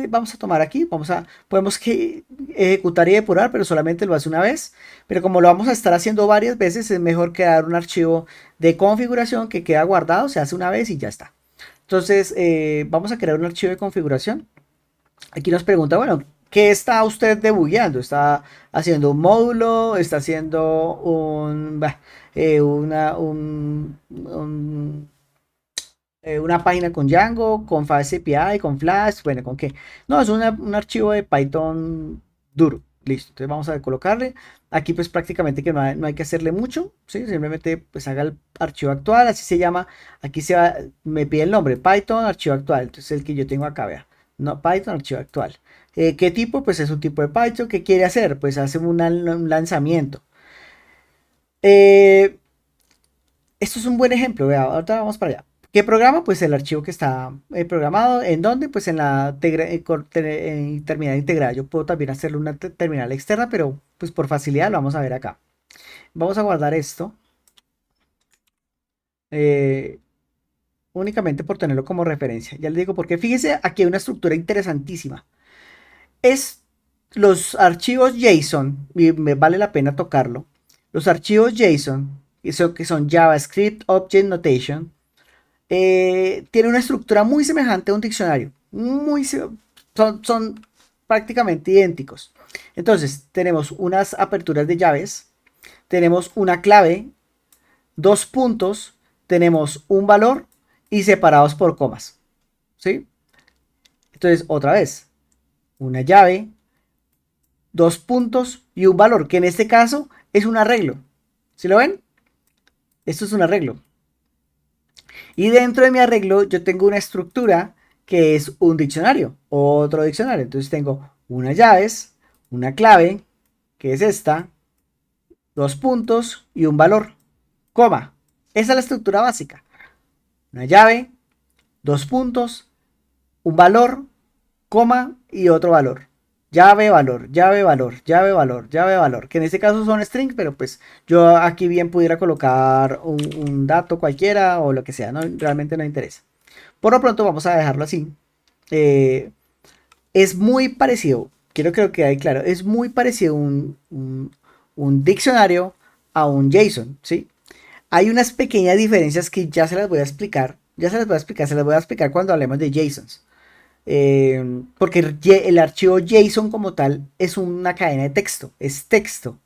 [SPEAKER 1] Vamos a tomar aquí, podemos ejecutar y depurar, pero solamente lo hace una vez. Pero como lo vamos a estar haciendo varias veces, es mejor crear un archivo de configuración que queda guardado, se hace una vez y ya está. Entonces, vamos a crear un archivo de configuración. Aquí nos pregunta, bueno, ¿qué está usted debugueando? ¿Está haciendo un módulo? ¿Está haciendo una página con Django, con Fast API, con Flash? Bueno, ¿con qué? No, es un archivo de Python duro. Listo, entonces vamos a colocarle. Aquí pues prácticamente que no hay que hacerle mucho, ¿sí? Simplemente pues haga el archivo actual, así se llama. Aquí me pide el nombre, Python archivo actual. Entonces el que yo tengo acá, vea. No, Python archivo actual. ¿Qué tipo? Pues es un tipo de Python. ¿Qué quiere hacer? Pues hace un lanzamiento. Eh, Esto es un buen ejemplo, vea, ahorita vamos para allá. ¿Qué programa? Pues el archivo que está programado. ¿En dónde? Pues en la terminal integrada. Yo puedo también hacerle una terminal externa, pero pues por facilidad lo vamos a ver acá. Vamos a guardar esto. eh, Únicamente por tenerlo como referencia. Ya les digo porque fíjese, aquí hay una estructura interesantísima. Es los archivos JSON, y me vale la pena tocarlo. Los archivos JSON, que son JavaScript Object Notation, tiene una estructura muy semejante a un diccionario. Son prácticamente idénticos. Entonces, tenemos unas aperturas de llaves, tenemos una clave, dos puntos, tenemos un valor y separados por comas. ¿Sí? Entonces, otra vez, una llave, dos puntos y un valor, que en este caso es un arreglo. ¿Sí lo ven? Esto es un arreglo. Y dentro de mi arreglo yo tengo una estructura que es un diccionario, otro diccionario. Entonces tengo unas llaves, una clave, que es esta, dos puntos y un valor, coma. Esa es la estructura básica. Una llave, dos puntos, un valor, coma y otro valor. Llave, valor, llave, valor, llave, valor, llave, valor. Que en este caso son strings, pero pues yo aquí bien pudiera colocar un dato cualquiera o lo que sea. No, realmente no interesa. Por lo pronto vamos a dejarlo así. Eh, es muy parecido, quiero que lo quede claro, es muy parecido un diccionario a un JSON, ¿sí? Hay unas pequeñas diferencias que ya se las voy a explicar. Ya se las voy a explicar cuando hablemos de JSONs. Porque el archivo JSON como tal es una cadena de texto, es texto.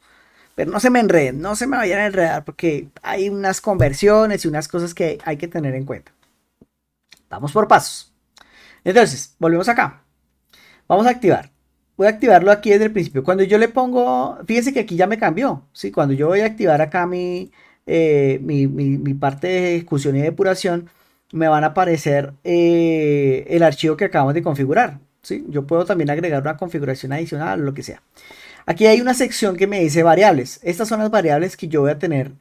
[SPEAKER 1] Pero no se me enreden, no se me vayan a enredar porque hay unas conversiones y unas cosas que hay que tener en cuenta. Vamos por pasos. Entonces, volvemos acá. Vamos a activar. Voy a activarlo aquí desde el principio. Cuando yo le pongo, fíjense que aquí ya me cambió. ¿Sí? Cuando yo voy a activar acá mi parte de ejecución y depuración, me van a aparecer el archivo que acabamos de configurar. ¿Sí? Yo puedo también agregar una configuración adicional o lo que sea. Aquí hay una sección que me dice variables. Estas son las variables que yo voy a tener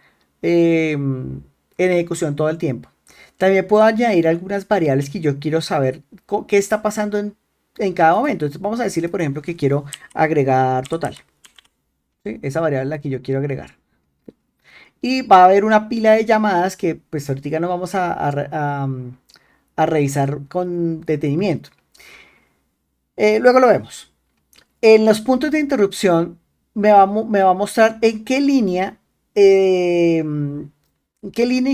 [SPEAKER 1] en ejecución todo el tiempo. También puedo añadir algunas variables que yo quiero saber qué está pasando en cada momento. Entonces vamos a decirle, por ejemplo, que quiero agregar total. ¿Sí? Esa variable es la que yo quiero agregar. Y va a haber una pila de llamadas que pues ahorita no vamos a revisar con detenimiento. Luego lo vemos. En los puntos de interrupción me va a mostrar en qué línea y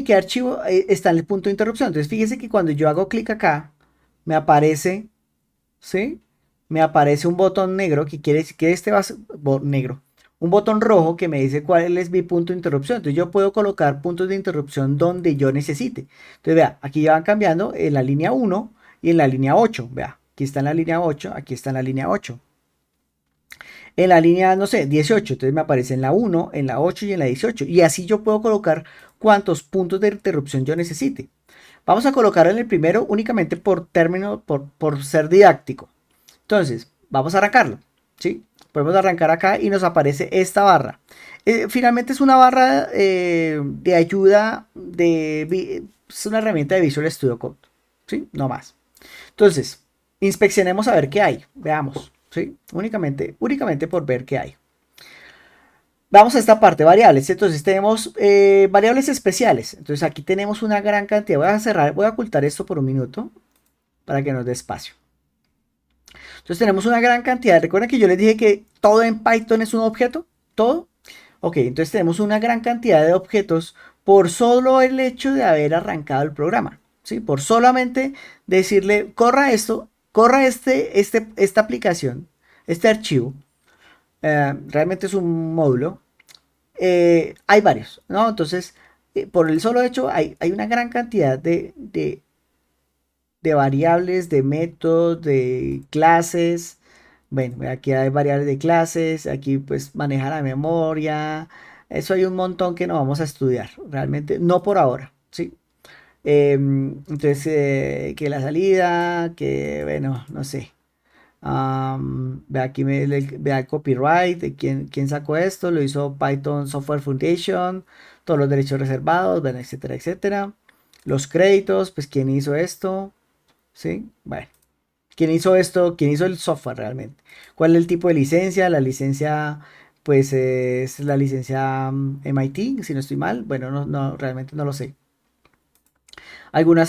[SPEAKER 1] qué archivo está en el punto de interrupción. Entonces fíjese que cuando yo hago clic acá, me aparece, ¿sí? Me aparece un botón negro que quiere decir que este va a ser negro. Un botón rojo que me dice cuál es mi punto de interrupción. Entonces yo puedo colocar puntos de interrupción donde yo necesite. Entonces vea, aquí ya van cambiando en la línea 1 y en la línea 8. Vea, aquí está en la línea 8, aquí está en la línea 8. En la línea, no sé, 18, entonces me aparece en la 1, en la 8 y en la 18. Y así yo puedo colocar cuantos puntos de interrupción yo necesite. Vamos a colocar en el primero únicamente por término, por ser didáctico. Entonces, vamos a arrancarlo, ¿sí? Podemos arrancar acá y nos aparece esta barra. Finalmente es una barra de ayuda, es una herramienta de Visual Studio Code, ¿sí? No más. Entonces, inspeccionemos a ver qué hay. Veamos, ¿sí? Únicamente por ver qué hay. Vamos a esta parte, variables. Entonces tenemos variables especiales. Entonces aquí tenemos una gran cantidad. Voy a cerrar, voy a ocultar esto por un minuto para que nos dé espacio. Entonces tenemos una gran cantidad. Recuerden que yo les dije que todo en Python es un objeto. Todo. Ok, entonces tenemos una gran cantidad de objetos por solo el hecho de haber arrancado el programa. ¿Sí? Por solamente decirle, corra esto, corra esta aplicación, este archivo. Realmente es un módulo. Hay varios, ¿no? Entonces, por el solo hecho, hay una gran cantidad de variables, de métodos, de clases. Bueno, aquí hay variables de clases, aquí pues maneja la memoria. Eso hay un montón que no vamos a estudiar, realmente, no por ahora, ¿sí? Entonces, que la salida, que bueno, no sé. Ve aquí, vea el copyright, de quién sacó esto, lo hizo Python Software Foundation, todos los derechos reservados, bueno, etcétera, etcétera. Los créditos, pues quién hizo esto, ¿sí? Bueno, quién hizo esto, quién hizo el software realmente. ¿Cuál es el tipo de licencia? La licencia, pues es la licencia MIT, si no estoy mal. Bueno, realmente no lo sé. Alguna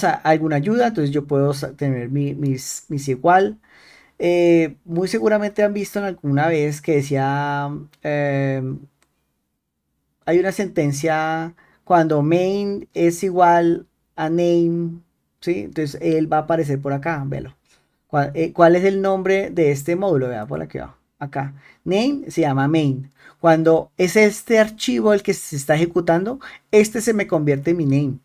[SPEAKER 1] ayuda, entonces yo puedo tener mis igual. Muy seguramente han visto en alguna vez que decía, hay una sentencia cuando main es igual a name, ¿sí? Entonces él va a aparecer por acá, velo. ¿Cuál es el nombre de este módulo? Vea por aquí va. Acá. Name se llama main. Cuando es este archivo el que se está ejecutando, este se me convierte en mi name.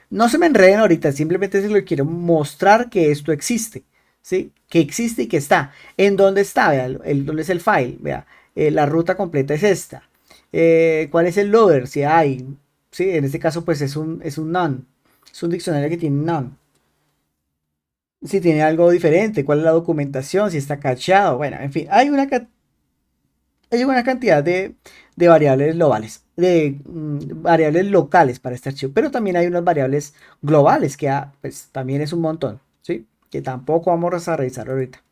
[SPEAKER 1] No se me enreden ahorita, simplemente se lo quiero mostrar que esto existe, ¿sí? Que existe y que está. ¿En dónde está? Vea, ¿dónde es el file? Vea, la ruta completa es esta. ¿Cuál es el loader? Si hay, ¿sí? En este caso, pues es un none. Es un diccionario que tiene none. Si tiene algo diferente, cuál es la documentación, si está cachado. Bueno, en fin, hay una cantidad de variables globales, de variables locales para este archivo, pero también hay unas variables globales que pues, también es un montón, ¿sí? Que tampoco vamos a revisar ahorita.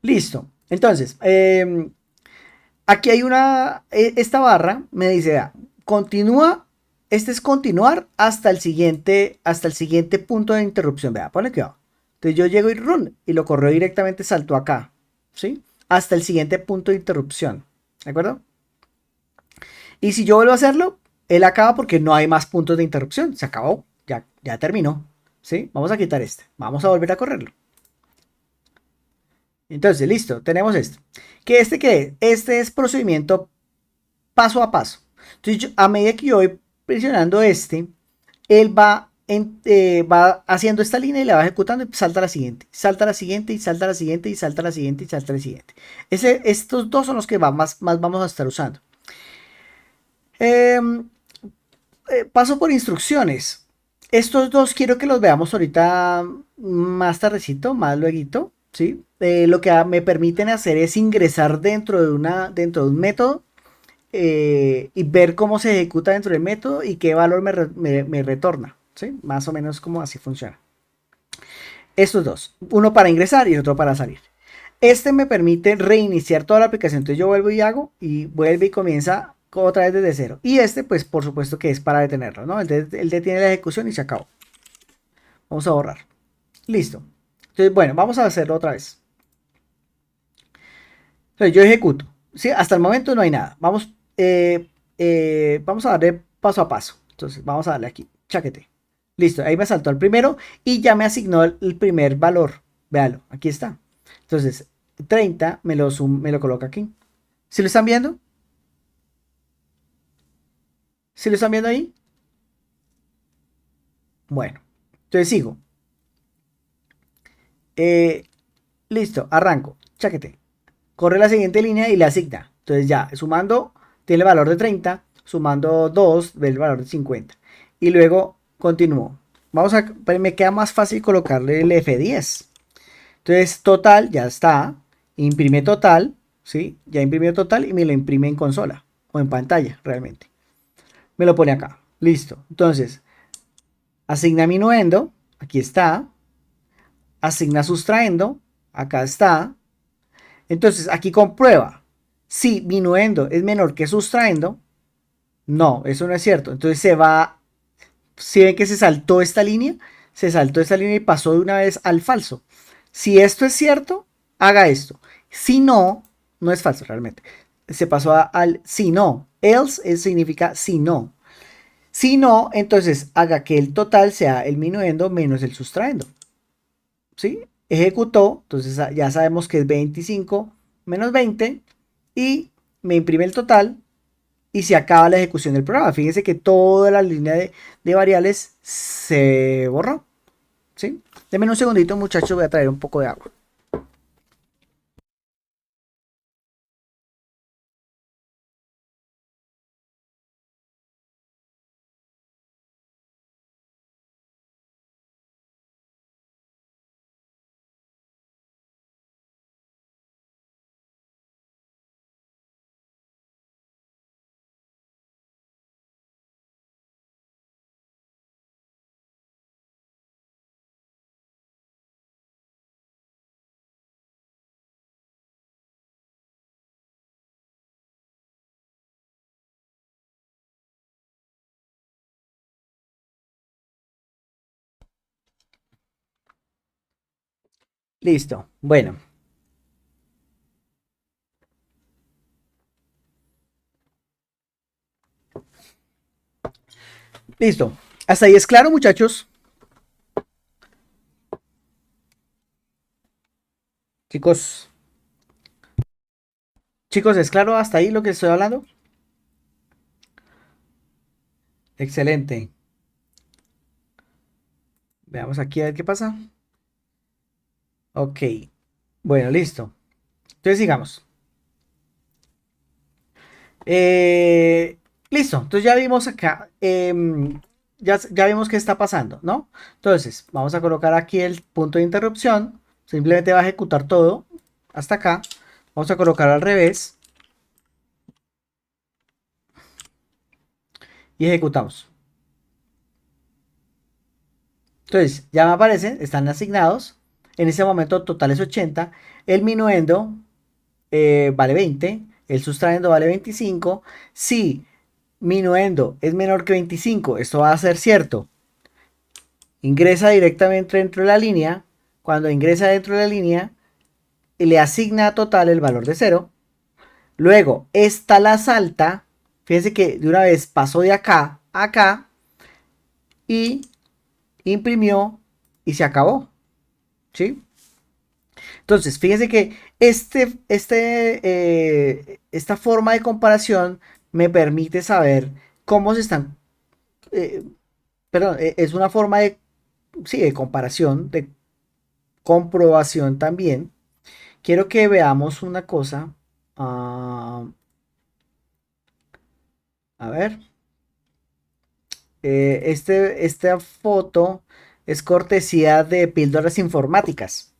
[SPEAKER 1] Listo. Entonces, aquí hay esta barra me dice, vea, continúa, este es continuar hasta el siguiente punto de interrupción. Vea, ponle que va. Entonces yo llego y run y lo correo directamente, salto acá, ¿sí? Hasta el siguiente punto de interrupción, ¿de acuerdo? Y si yo vuelvo a hacerlo, él acaba porque no hay más puntos de interrupción. Se acabó, ya terminó, ¿sí? Vamos a quitar este, vamos a volver a correrlo. Entonces, listo, tenemos esto. ¿Qué es? Este es procedimiento paso a paso. Entonces, a medida que yo voy presionando él va haciendo esta línea y la va ejecutando y salta a la siguiente, salta a la siguiente y salta a la siguiente y salta a la siguiente y salta a la siguiente. Estos dos son los que más vamos a estar usando. Em, paso por instrucciones. Estos dos quiero que los veamos ahorita más tardecito, más luego, ¿sí? Lo que me permiten hacer es ingresar dentro de un método y ver cómo se ejecuta dentro del método y qué valor me retorna, ¿sí? Más o menos como así funciona. Estos dos, uno para ingresar y otro para salir. Este me permite reiniciar toda la aplicación. Entonces yo vuelvo y hago y vuelve y comienza otra vez desde cero. Y este, pues por supuesto que es para detenerlo, ¿no? Él detiene la ejecución y se acabó. Vamos a borrar. Listo. Entonces, bueno, vamos a hacerlo otra vez. Entonces yo ejecuto. ¿Sí? Hasta el momento no hay nada. Vamos a darle paso a paso. Entonces vamos a darle aquí. Chaquete. Listo. Ahí me saltó el primero y ya me asignó el primer valor. Véalo. Aquí está. Entonces 30 me lo coloca aquí. ¿Sí lo están viendo? ¿Sí lo están viendo ahí? Bueno. Entonces sigo. Eh, Listo. Arranco. Chaquete. Corre la siguiente línea y le asigna. Entonces ya, sumando, tiene el valor de 30, sumando 2, ve el valor de 50. Y luego continúo. Me queda más fácil colocarle el F10. Entonces, total, ya está. Imprime total, ¿sí? Ya imprimió total y me lo imprime en consola o en pantalla, realmente. Me lo pone acá. Listo. Entonces, asigna minuendo, aquí está. Asigna sustraendo, acá está. Entonces, aquí comprueba. Si minuendo es menor que sustraendo, no, eso no es cierto. Entonces se va, si ven que se saltó esta línea y pasó de una vez al falso. Si esto es cierto, haga esto. Si no, no es falso realmente. Se pasó al si no. Else significa si no. Si no, entonces haga que el total sea el minuendo menos el sustraendo. ¿Sí? Ejecutó, entonces ya sabemos que es 25 menos 20 y me imprime el total y se acaba la ejecución del programa. Fíjense que toda la línea de variables se borró. ¿Sí? Denme un segundito, muchachos, voy a traer un poco de agua. Listo. Bueno, listo. Hasta ahí es claro, muchachos. Chicos, chicos, ¿es claro hasta ahí lo que estoy hablando? Excelente. Veamos aquí a ver qué pasa. Ok. Bueno, listo. Entonces sigamos. Eh, listo. Entonces ya vimos acá. Ya vimos qué está pasando, ¿no? Entonces, vamos a colocar aquí el punto de interrupción. Simplemente va a ejecutar todo hasta acá. Vamos a colocar al revés y ejecutamos. Entonces, ya me aparecen, están asignados. En ese momento total es 80. El minuendo vale 20. El sustraendo vale 25. Si minuendo es menor que 25, esto va a ser cierto. Ingresa directamente dentro de la línea. Cuando ingresa dentro de la línea, le asigna a total el valor de 0. Luego, esta la salta. Fíjense que de una vez pasó de acá a acá y imprimió y se acabó. ¿Sí? Entonces, fíjense que esta forma de comparación me permite saber cómo se están, eh, perdón, es una forma de, sí, de comparación, de comprobación también. Quiero que veamos una cosa. ah, a ver, esta foto es cortesía de Píldoras Informáticas.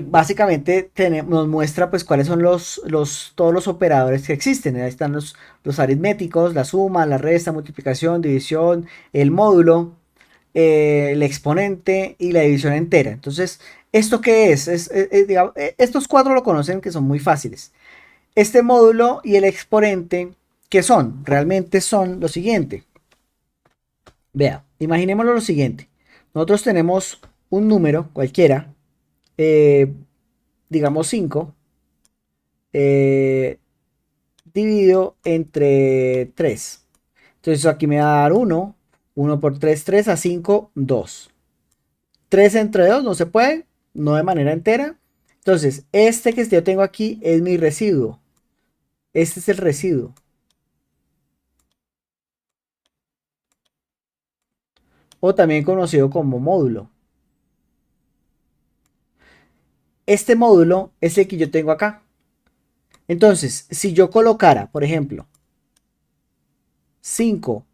[SPEAKER 1] Básicamente nos muestra pues cuáles son todos los operadores que existen. Ahí están los aritméticos, la suma, la resta, multiplicación, división, el módulo, el exponente y la división entera. Entonces, ¿esto qué es? Digamos, estos cuatro lo conocen que son muy fáciles. Este módulo y el exponente, ¿qué son? Realmente son lo siguiente. Vea, imaginémoslo lo siguiente. Nosotros tenemos un número cualquiera, eh, digamos 5 eh, dividido entre 3. Entonces aquí me va a dar 1 por 3 3 a 5 2. 3 entre 2 no se puede, no de manera entera. Entonces, este que yo tengo aquí es mi residuo. Este es el residuo. O también conocido como módulo. Este módulo es el que yo tengo acá. Entonces, si yo colocara, por ejemplo, 5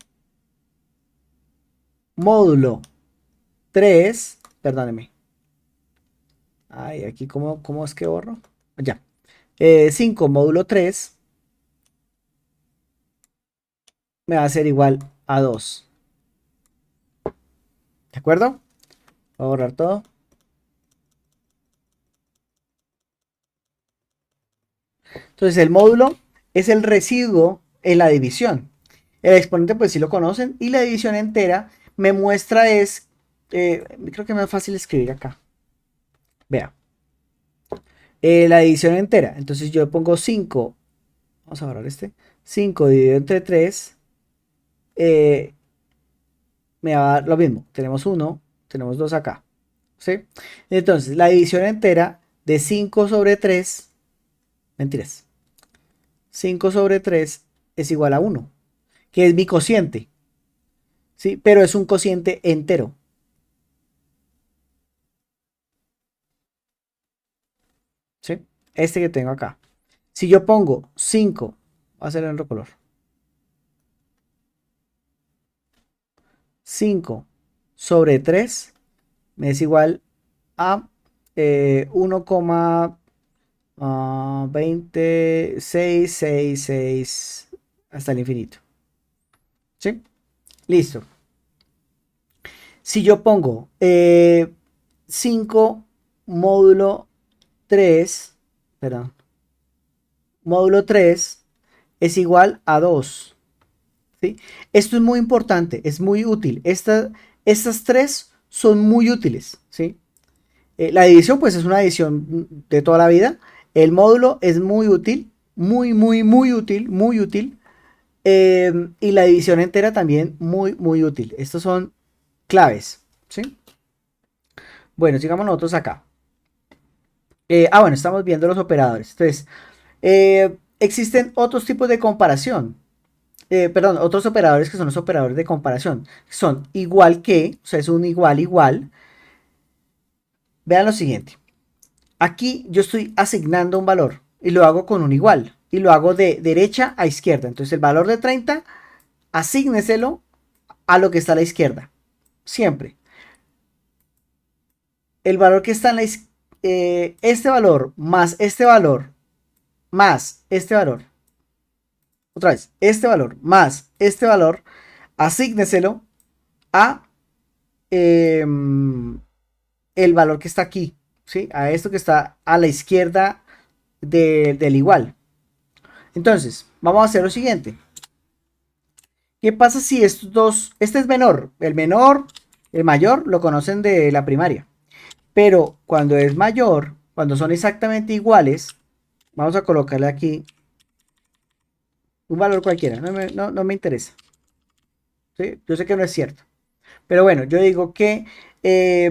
[SPEAKER 1] módulo 3, perdóneme. Ay, aquí cómo es que borro. Ya. 5 módulo 3 me va a ser igual a 2. ¿De acuerdo? Voy a borrar todo. Entonces el módulo es el residuo en la división. El exponente pues sí lo conocen y la división entera me muestra creo que es más fácil escribir acá. Vea, la división entera. Entonces yo pongo 5, vamos a borrar 5 dividido entre 3, eh, me va a dar lo mismo. Tenemos 1, tenemos 2 acá. ¿Sí? Entonces la división entera de 5 sobre 3, mentiras, 5 sobre 3 es igual a 1, que es mi cociente. ¿Sí? Pero es un cociente entero. ¿Sí? Este que tengo acá. Si yo pongo 5, voy a hacer en otro color. 5 sobre 3 me es igual a 1,2666 hasta el infinito. ¿Sí? Listo. Si yo pongo 5 módulo 3, perdón, módulo 3 es igual a 2. ¿Sí? Esto es muy importante, es muy útil. Estas tres son muy útiles. ¿Sí? La división, pues es una división de toda la vida. El módulo es muy útil, muy, muy, muy útil, muy útil. Y la división entera también muy, muy útil. Estos son claves. ¿Sí? Bueno, sigamos nosotros acá. Bueno, estamos viendo los operadores. Entonces, existen otros tipos de comparación. Perdón, otros operadores que son los operadores de comparación. Son igual que, o sea, es un igual igual. Vean lo siguiente. Aquí yo estoy asignando un valor y lo hago con un igual. Y lo hago de derecha a izquierda. Entonces el valor de 30, asígneselo a lo que está a la izquierda. Siempre. El valor que está en la izquierda, este valor más este valor. Otra vez, este valor más este valor, asígneselo a eh, el valor que está aquí, ¿sí? A esto que está a la izquierda del igual. Entonces, vamos a hacer lo siguiente. ¿Qué pasa si estos dos, este es menor, el mayor, lo conocen de la primaria, pero cuando es mayor, cuando son exactamente iguales, vamos a colocarle aquí un valor cualquiera, no me interesa, ¿sí? Yo sé que no es cierto, pero bueno, yo digo que eh,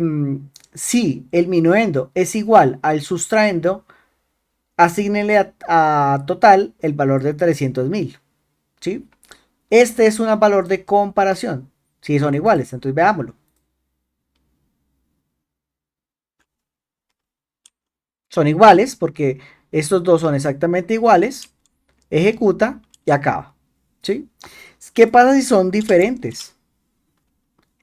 [SPEAKER 1] si el minuendo es igual al sustraendo, asígnele a total el valor de 300.000, ¿sí? Este es un valor de comparación, si son iguales, entonces veámoslo. Son iguales porque estos dos son exactamente iguales, ejecuta y acaba, ¿sí? ¿Qué pasa si son diferentes?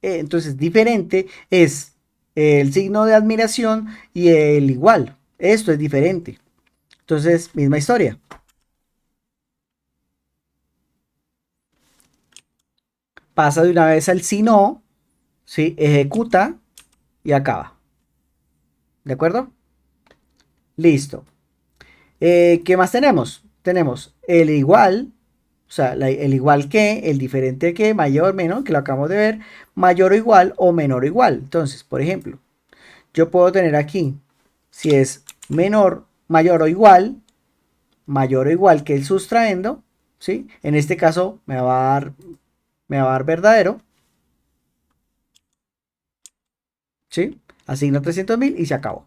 [SPEAKER 1] Entonces, diferente es el signo de admiración y el igual. Esto es diferente. Entonces, misma historia. Pasa de una vez al si no, ¿sí? Ejecuta y acaba. ¿De acuerdo? Listo. ¿Qué más tenemos? Tenemos el igual, o sea, el igual que, el diferente que, mayor, menor, que lo acabamos de ver, mayor o igual o menor o igual. Entonces, por ejemplo, yo puedo tener aquí, si es menor, mayor o igual que el sustraendo, ¿sí? En este caso me va a dar verdadero, ¿sí? Asigno 300.000 y se acabó.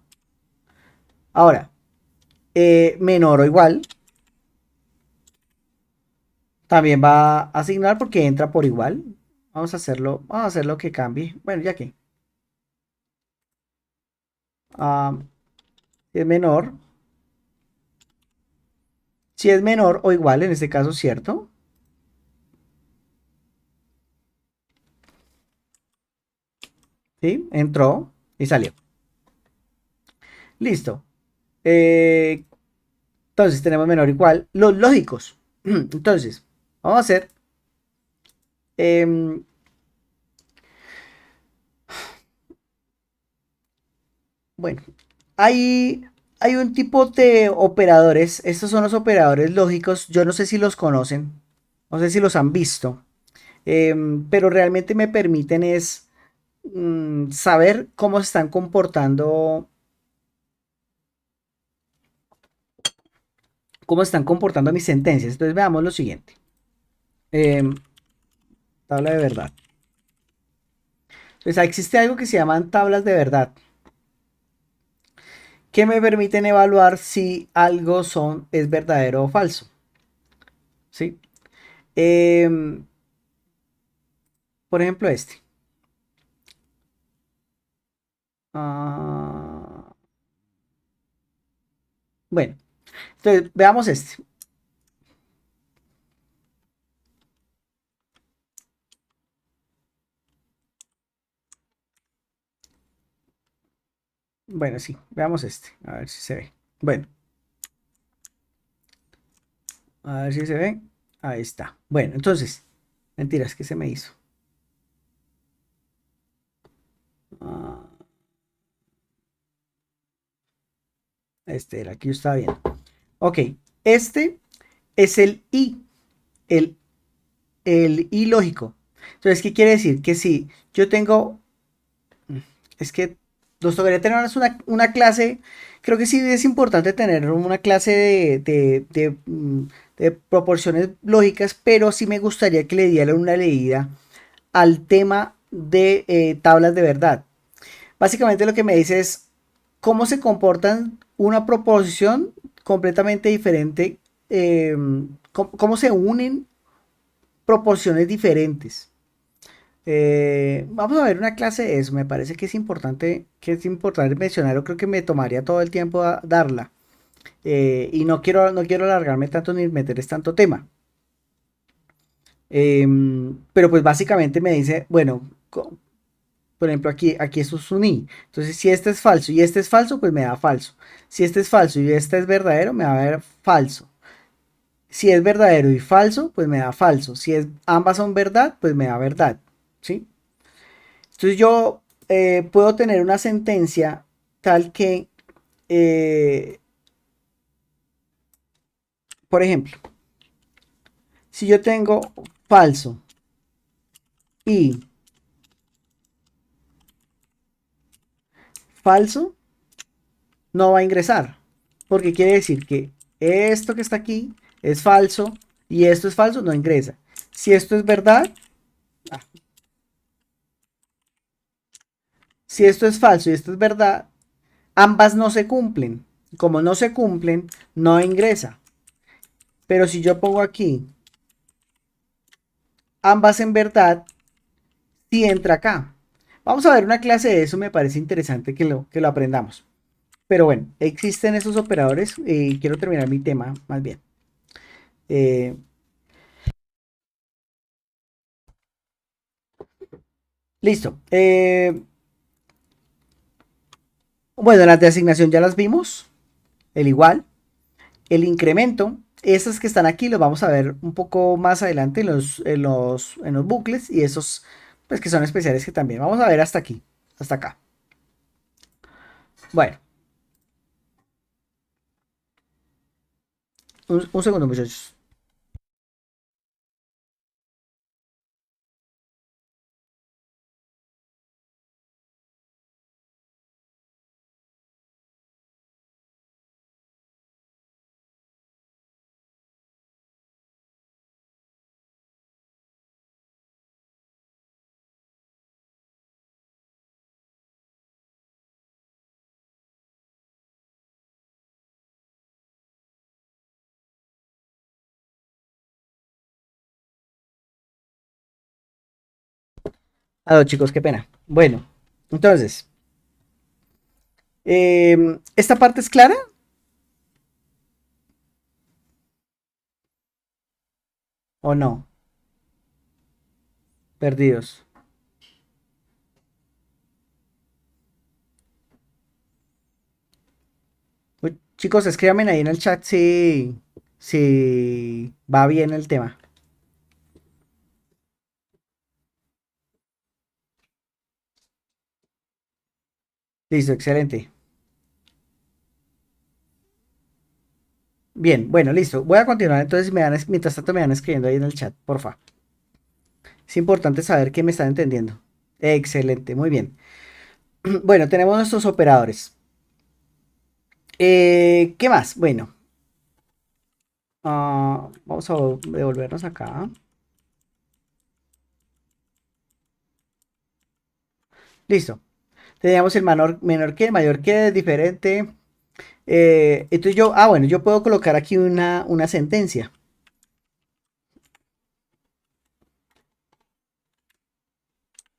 [SPEAKER 1] Ahora, menor o igual, también va a asignar porque entra por igual. Vamos a hacerlo que cambie. Bueno, ya que. Si es menor. Si es menor o igual, en este caso, ¿cierto? ¿Sí? Entró y salió. Listo. Eh, entonces tenemos menor o igual. Los lógicos. Entonces, vamos a hacer. em, bueno, hay hay un tipo de operadores, estos son los operadores lógicos, yo no sé si los conocen, no sé si los han visto, pero realmente me permiten es saber cómo se están comportando mis sentencias. Entonces veamos lo siguiente. Em, tabla de verdad. Entonces existe algo que se llaman tablas de verdad, que me permiten evaluar si algo es verdadero o falso. ¿Sí? Em, por ejemplo, este. Ah, bueno, entonces veamos este. Bueno, sí, veamos este. A ver si se ve. Bueno, a ver si se ve. Ahí está. Bueno, entonces, mentiras, ¿qué se me hizo? Ah, este, era aquí yo estaba viendo. Ok, este es el, el I lógico. Entonces, ¿qué quiere decir? Que si yo tengo, es que nos tocaría tener una clase, creo que sí es importante tener una clase de proporciones lógicas, pero sí me gustaría que le dieran una leída al tema de tablas de verdad. Básicamente lo que me dice es cómo se comportan una proposición completamente diferente, eh, cómo se unen proporciones diferentes. Vamos a ver una clase de eso, me parece que es importante mencionarlo, creo que me tomaría todo el tiempo darla. Y no quiero alargarme tanto ni meterles tanto tema. Pero pues básicamente me dice, bueno, por ejemplo, aquí esto es un i. Entonces, si este es falso y este es falso, pues me da falso. Si este es falso y este es verdadero, me va a dar falso. Si es verdadero y falso, pues me da falso. Si ambas son verdad, pues me da verdad. ¿Sí? Entonces yo puedo tener una sentencia tal que, eh, por ejemplo, si yo tengo falso y falso, no va a ingresar. Porque quiere decir que esto que está aquí es falso y esto es falso, no ingresa. Si esto es verdad, ah, si esto es falso y esto es verdad, ambas no se cumplen. Como no se cumplen, no ingresa. Pero si yo pongo aquí ambas en verdad, sí entra acá. Vamos a ver una clase de eso, me parece interesante que lo aprendamos. Pero bueno, existen esos operadores y quiero terminar mi tema más bien. Eh, listo. Bueno, las de asignación ya las vimos. El igual. El incremento. Esas que están aquí los vamos a ver un poco más adelante en los bucles y esos pues que son especiales que también. Vamos a ver hasta aquí. Hasta acá. Bueno, un segundo muchachos. Ah, chicos, qué pena. Bueno, entonces, ¿esta parte es clara o no? Perdidos. Uy, chicos, escríbanme ahí en el chat si va bien el tema. Listo, excelente. Bien, bueno, listo. Voy a continuar, entonces mientras tanto me van escribiendo ahí en el chat, porfa. Es importante saber que me están entendiendo. Excelente, muy bien. Bueno, tenemos nuestros operadores. ¿Qué más? Bueno, vamos a devolvernos acá. Listo. Teníamos el menor que, mayor que, diferente. Entonces bueno, yo puedo colocar aquí una sentencia.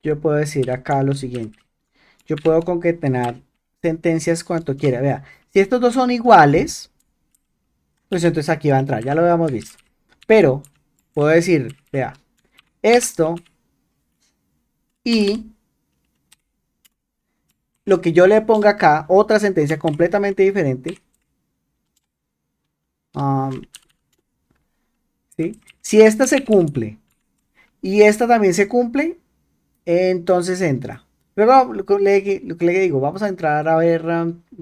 [SPEAKER 1] Yo puedo decir acá lo siguiente. Yo puedo concatenar sentencias cuanto quiera. Vea, si estos dos son iguales, pues entonces aquí va a entrar. Ya lo habíamos visto. Pero puedo decir, vea, esto y lo que yo le ponga acá, otra sentencia completamente diferente. um, ¿Sí? Si esta se cumple y esta también se cumple, entonces entra. Luego lo que le digo, vamos a entrar a ver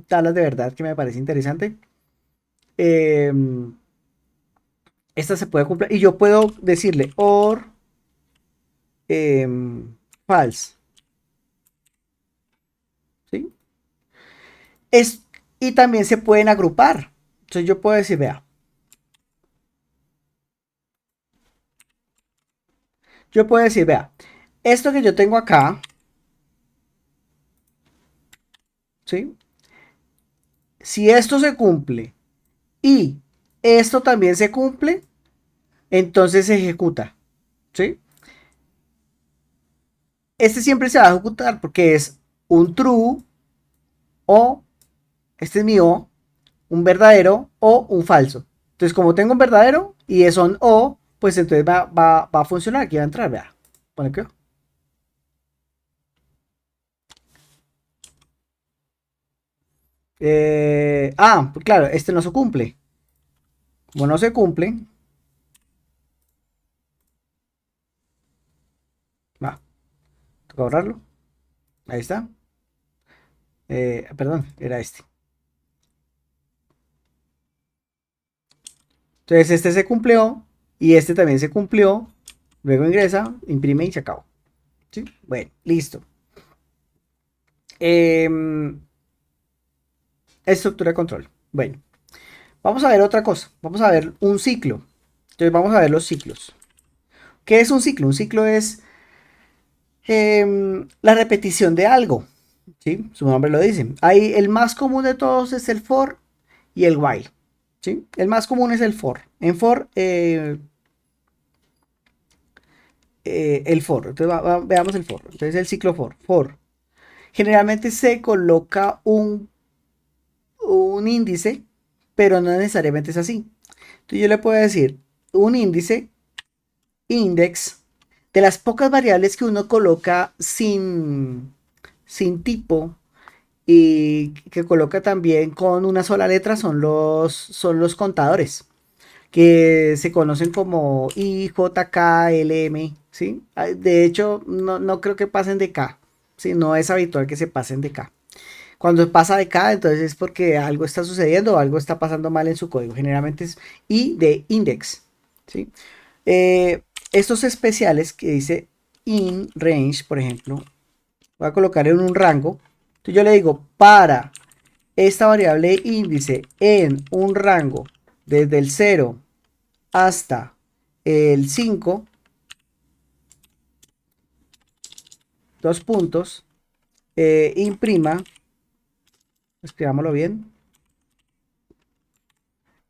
[SPEAKER 1] tablas de verdad que me parece interesante. Eh, esta se puede cumplir y yo puedo decirle or false. ¿Sí? Es, y también se pueden agrupar. Entonces yo puedo decir, vea, yo puedo decir, vea, esto que yo tengo acá, ¿sí? Si esto se cumple y esto también se cumple, entonces se ejecuta, ¿sí? Este siempre se va a ejecutar porque es un true o, este es mi o, un verdadero o un falso. Entonces, como tengo un verdadero y es un o, pues entonces va a funcionar. Aquí va a entrar, vea. Pone que. Pues claro, este no se cumple. Como no se cumple, va, toca borrarlo. Ahí está. Perdón, era este. Entonces este se cumplió y este también se cumplió. Luego ingresa, imprime y se acabó. ¿Sí? Bueno, listo. Estructura de control. Bueno, vamos a ver otra cosa. Vamos a ver un ciclo. Entonces vamos a ver los ciclos. ¿Qué es un ciclo? Un ciclo es la repetición de algo. ¿Sí? Su nombre lo dice. Ahí el más común de todos es el for y el while. ¿Sí? El más común es el for. En for, el for. Entonces veamos el for. Entonces el ciclo for. For. Generalmente se coloca un índice, pero no necesariamente es así. Entonces yo le puedo decir un índice, index, de las pocas variables que uno coloca sin tipo y que coloca también con una sola letra son los contadores, que se conocen como I, J, K, L, M, ¿sí? De hecho, no creo que pasen de K, ¿sí? No es habitual que se pasen de K. Cuando pasa de K, entonces es porque algo está sucediendo o algo está pasando mal en su código. Generalmente es I de index, ¿sí? Estos especiales que dice in range, por ejemplo, voy a colocar en un rango. Entonces yo le digo para esta variable índice en un rango desde el 0 hasta el 5, dos puntos, imprima, escribámoslo bien,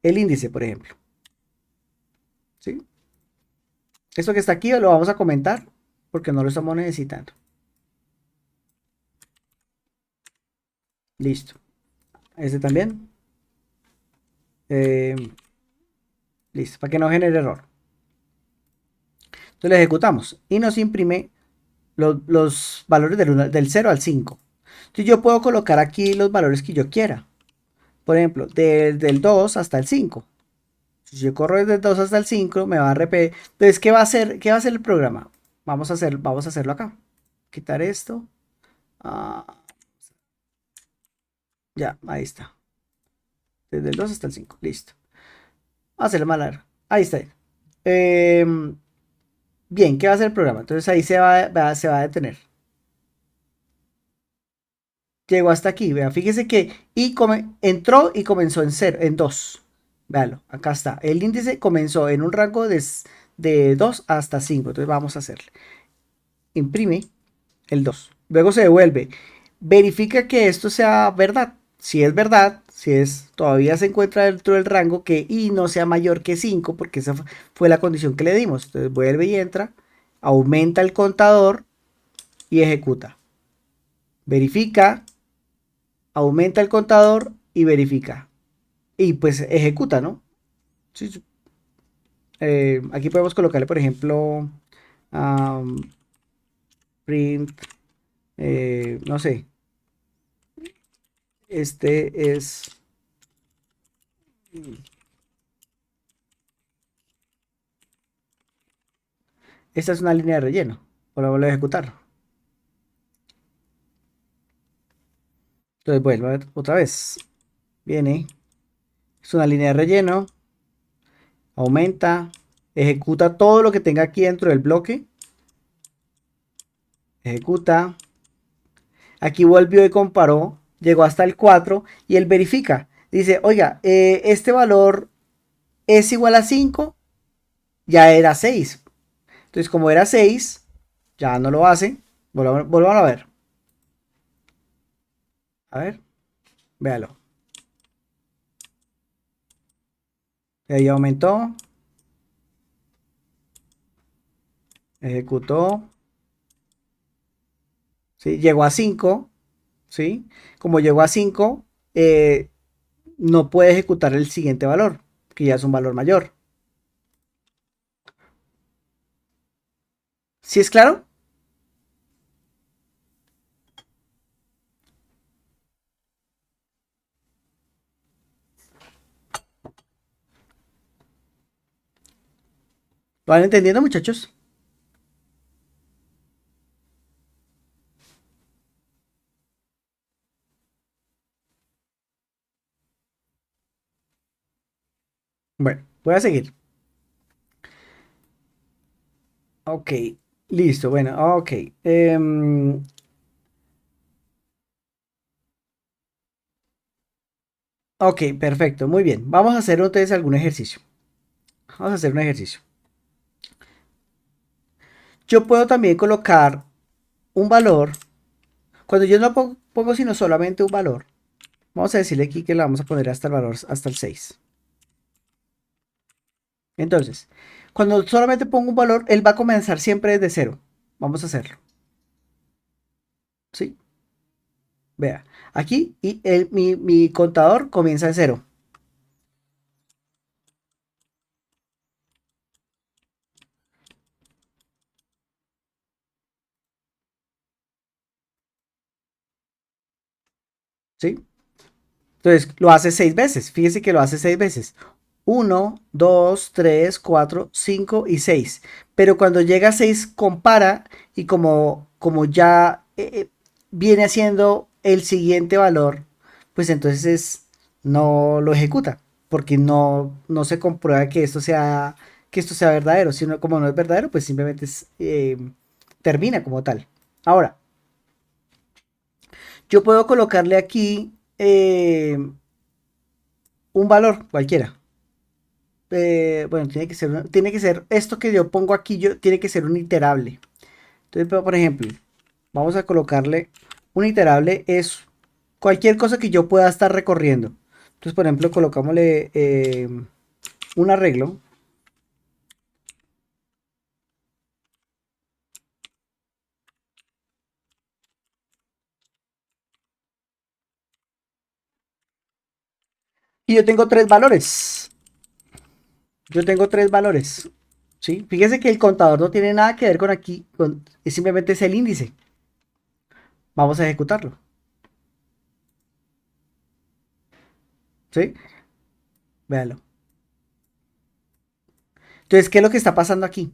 [SPEAKER 1] el índice, por ejemplo. ¿Sí? Esto que está aquí lo vamos a comentar porque no lo estamos necesitando. Listo. Este también. Eh, listo, para que no genere error. Entonces lo ejecutamos y nos imprime los valores del 0 al 5. Entonces yo puedo colocar aquí los valores que yo quiera. Por ejemplo, desde el 2 hasta el 5. Si yo corro desde el 2 hasta el 5, me va a repetir. Entonces, ¿qué va a hacer el programa? Vamos a hacerlo acá. Quitar esto. Ah, ya, ahí está. Desde el 2 hasta el 5. Listo. Vamos a hacerlo más largo. Ahí está. Em, bien, ¿qué va a hacer el programa? Entonces ahí se va a detener. Llegó hasta aquí, vea, fíjese que entró y comenzó en 0, en 2. Véalo, acá está. El índice comenzó en un rango de 2 hasta 5. Entonces vamos a hacerle. Imprime el 2. Luego se devuelve. Verifica que esto sea verdad. Si es verdad, si es todavía se encuentra dentro del rango que y no sea mayor que 5, porque esa fue la condición que le dimos. Entonces vuelve y entra, aumenta el contador y ejecuta. Verifica, aumenta el contador y verifica. Y pues ejecuta, ¿no? Sí, sí. Aquí podemos colocarle, por ejemplo, um, print, no sé, este es, esta es una línea de relleno. O la vuelvo a ejecutar. Entonces vuelvo a ver otra vez. Viene, es una línea de relleno, aumenta, ejecuta todo lo que tenga aquí dentro del bloque, ejecuta, aquí volvió y comparó, llegó hasta el 4 y él verifica. Dice, oiga, este valor es igual a 5, ya era 6. Entonces, como era 6, ya no lo hace. Volvamos a ver. A ver, véalo. Ahí aumentó, ejecutó, ¿sí? Llegó a 5, ¿sí? Como llegó a 5, no puede ejecutar el siguiente valor, que ya es un valor mayor. ¿Sí es claro? ¿Lo van entendiendo, muchachos? Bueno, voy a seguir. Ok, listo, bueno, ok. Ok, perfecto, muy bien. Vamos a hacer entonces algún ejercicio. Vamos a hacer un ejercicio. Yo puedo también colocar un valor. Cuando yo no pongo sino solamente un valor, vamos a decirle aquí que le vamos a poner hasta el valor, hasta el 6. Entonces, cuando solamente pongo un valor, él va a comenzar siempre desde cero. Vamos a hacerlo. ¿Sí? Vea, aquí y mi contador comienza en cero. ¿Sí? Entonces, lo hace 6 veces. Fíjese que lo hace 6 veces. Uno, 2, 3, 4, 5 y 6. Pero cuando llega a 6 compara y como ya viene haciendo el siguiente valor, pues entonces no lo ejecuta, porque no se comprueba que esto sea verdadero, sino como no es verdadero, pues simplemente termina como tal. Ahora, yo puedo colocarle aquí un valor cualquiera. Bueno, tiene que ser, esto que yo pongo aquí, tiene que ser un iterable. Entonces, por ejemplo, vamos a colocarle un iterable es cualquier cosa que yo pueda estar recorriendo. Entonces, por ejemplo, colocámosle un arreglo. Y yo tengo tres valores. Yo tengo tres valores. ¿Sí? Fíjese que el contador no tiene nada que ver con aquí. Es simplemente es el índice. Vamos a ejecutarlo. ¿Sí? Véalo. Entonces, ¿qué es lo que está pasando aquí?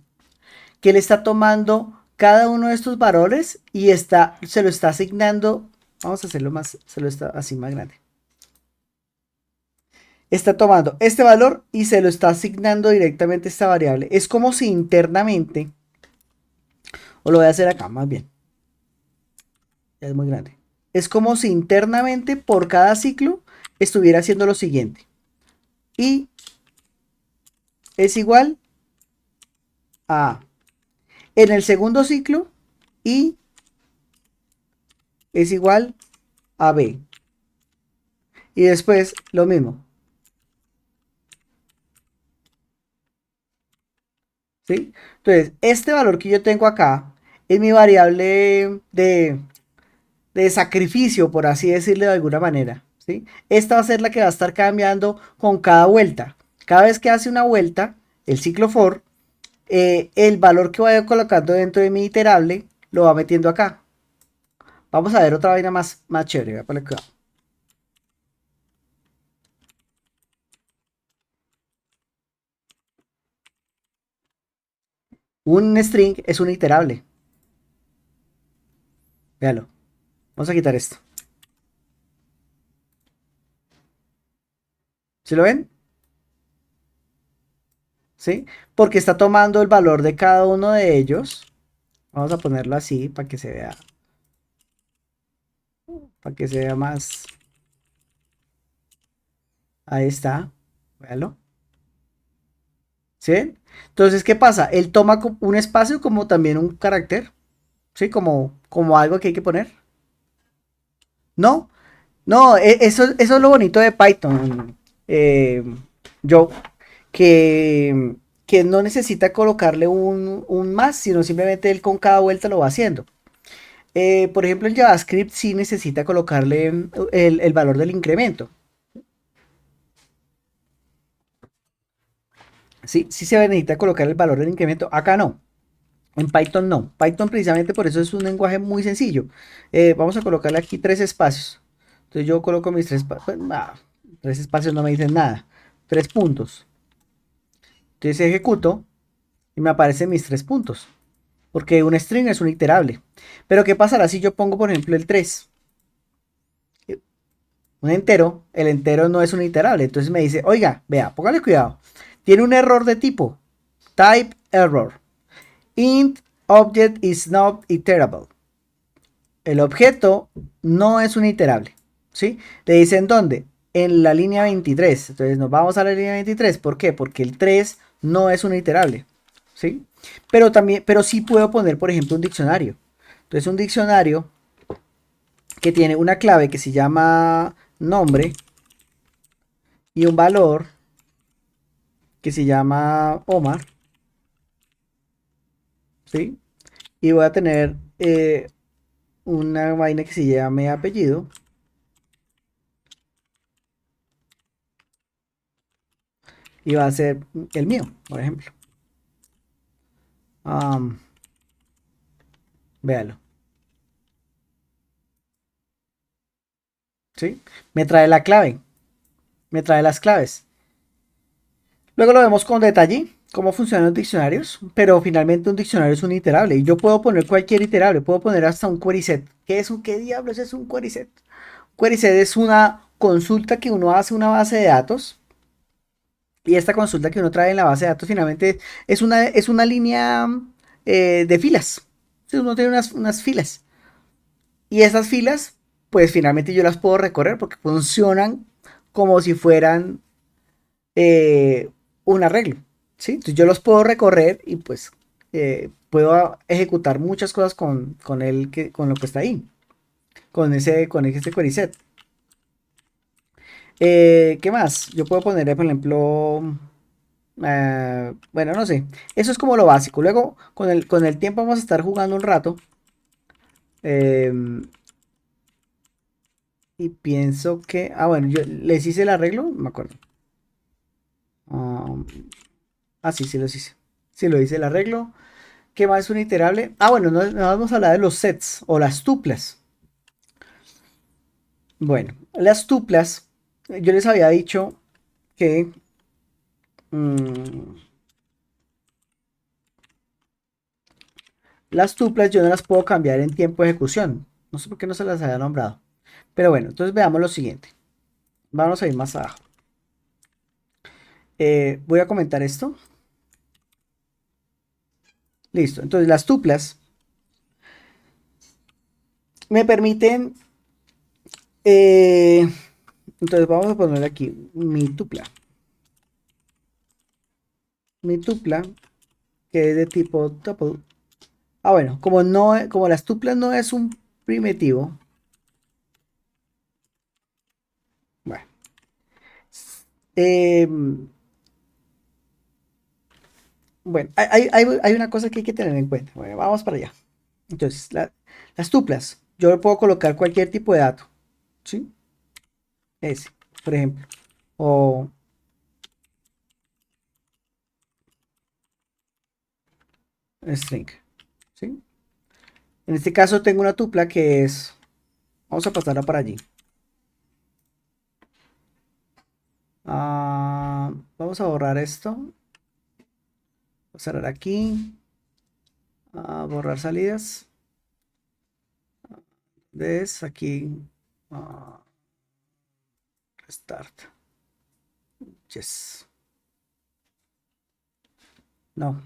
[SPEAKER 1] Que él está tomando cada uno de estos valores y se lo está asignando. Vamos a hacerlo más, se lo está así más grande. está tomando este valor y se lo está asignando directamente a esta variable. Es como si internamente, o lo voy a hacer acá más bien, ya es muy grande. Es como si internamente por cada ciclo estuviera haciendo lo siguiente. Y es igual a, en el segundo ciclo, y es igual a B. Y después lo mismo. ¿Sí? Entonces, este valor que yo tengo acá es mi variable de sacrificio, por así decirlo de alguna manera. ¿Sí? Esta va a ser la que va a estar cambiando con cada vuelta. Cada vez que hace una vuelta, el ciclo for, el valor que vaya colocando dentro de mi iterable lo va metiendo acá. Vamos a ver otra vaina más chévere. Voy a poner acá. Un string es un iterable. Véalo. Vamos a quitar esto. ¿Sí lo ven? ¿Sí? Porque está tomando el valor de cada uno de ellos. Vamos a ponerlo así para que se vea más. Ahí está. Véalo. ¿Sí? Entonces, ¿qué pasa? Él toma un espacio como también un carácter. ¿Sí? Como algo que hay que poner. No, no, eso es lo bonito de Python. eh, yo, que, que no necesita colocarle un más, sino simplemente él con cada vuelta lo va haciendo. Por ejemplo, el JavaScript sí necesita colocarle el valor del incremento. Sí, sí se necesita colocar el valor del incremento. Acá no. En Python no. Python precisamente por eso es un lenguaje muy sencillo. Vamos a colocarle aquí tres espacios. Entonces yo coloco mis tres espacios no me dicen nada. Tres puntos. Entonces ejecuto y me aparecen mis tres puntos. Porque un string es un iterable. Pero ¿qué pasará si yo pongo, por ejemplo, el 3? Un entero, el entero no es un iterable. Entonces me dice, oiga, vea, póngale cuidado. Tiene un error de tipo type error. Int object is not iterable. El objeto no es un iterable. ¿Sí? Le dicen dónde. En la línea 23. Entonces nos vamos a la línea 23. ¿Por qué? Porque el 3 no es un iterable. ¿Sí? Pero sí puedo poner, por ejemplo, un diccionario. Entonces un diccionario que tiene una clave que se llama nombre y un valor que se llama Omar, ¿sí? Y voy a tener una vaina que se llame apellido y va a ser el mío, por ejemplo. Um, Véalo, ¿sí? Me trae la clave, me trae las claves. Luego lo vemos con detalle, cómo funcionan los diccionarios, pero finalmente un diccionario es un iterable y yo puedo poner cualquier iterable, puedo poner hasta un query set. ¿Qué diablos es un query set? Query set es una consulta que uno hace a una base de datos y esta consulta que uno trae en la base de datos finalmente es una línea de filas. Entonces uno tiene unas filas y esas filas pues finalmente yo las puedo recorrer porque funcionan como si fueran eh, un arreglo. ¿Sí? Entonces yo los puedo recorrer y pues puedo ejecutar muchas cosas con lo que está ahí, con ese query set. ¿Qué más? Yo puedo poner, por ejemplo, bueno, no sé. Eso es como lo básico. Luego, con el tiempo vamos a estar jugando un rato. em, y pienso que... Ah, bueno, yo les hice el arreglo, no me acuerdo. Um, sí, sí los hice. Sí, lo hice el arreglo. ¿Qué más es un iterable? Ah, bueno, no vamos a hablar de los sets o las tuplas. Bueno, las tuplas, yo les había dicho que mm, las tuplas yo no las puedo cambiar en tiempo de ejecución. No sé por qué no se las había nombrado. Pero bueno, entonces veamos lo siguiente. Vamos a ir más abajo. Voy a comentar esto. Listo. Entonces las tuplas me permiten... eh, entonces vamos a poner aquí mi tupla. Mi tupla, que es de tipo tuple. Ah, bueno, como, no, como las tuplas no es un primitivo. Bueno. eh, bueno, hay una cosa que hay que tener en cuenta. Bueno, vamos para allá. Entonces, las tuplas, yo le puedo colocar cualquier tipo de dato, ¿sí? Ese, por ejemplo. O string, ¿sí? En este caso tengo una tupla que es, vamos a pasarla para allí. Vamos a borrar esto. Cerrar aquí. Borrar salidas. ¿Ves? Aquí. ah, Restart. Yes. No,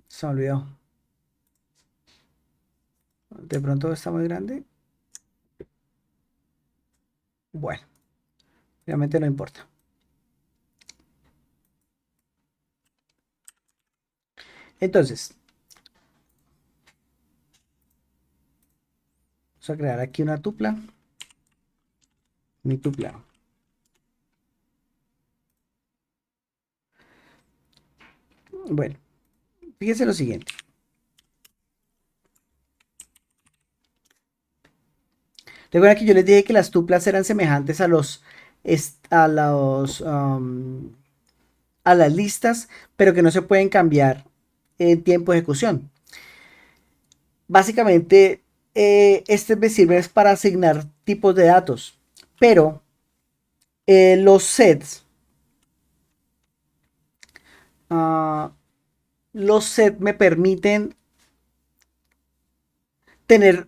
[SPEAKER 1] se me olvidó. De pronto está muy grande. Bueno, realmente no importa. Entonces, vamos a crear aquí una tupla. Mi tupla. Bueno, fíjense lo siguiente. Recuerda que yo les dije que las tuplas eran semejantes a a las listas, pero que no se pueden cambiar en tiempo de ejecución. Básicamente, este me sirve para asignar tipos de datos, pero los sets, uh, los sets me permiten tener,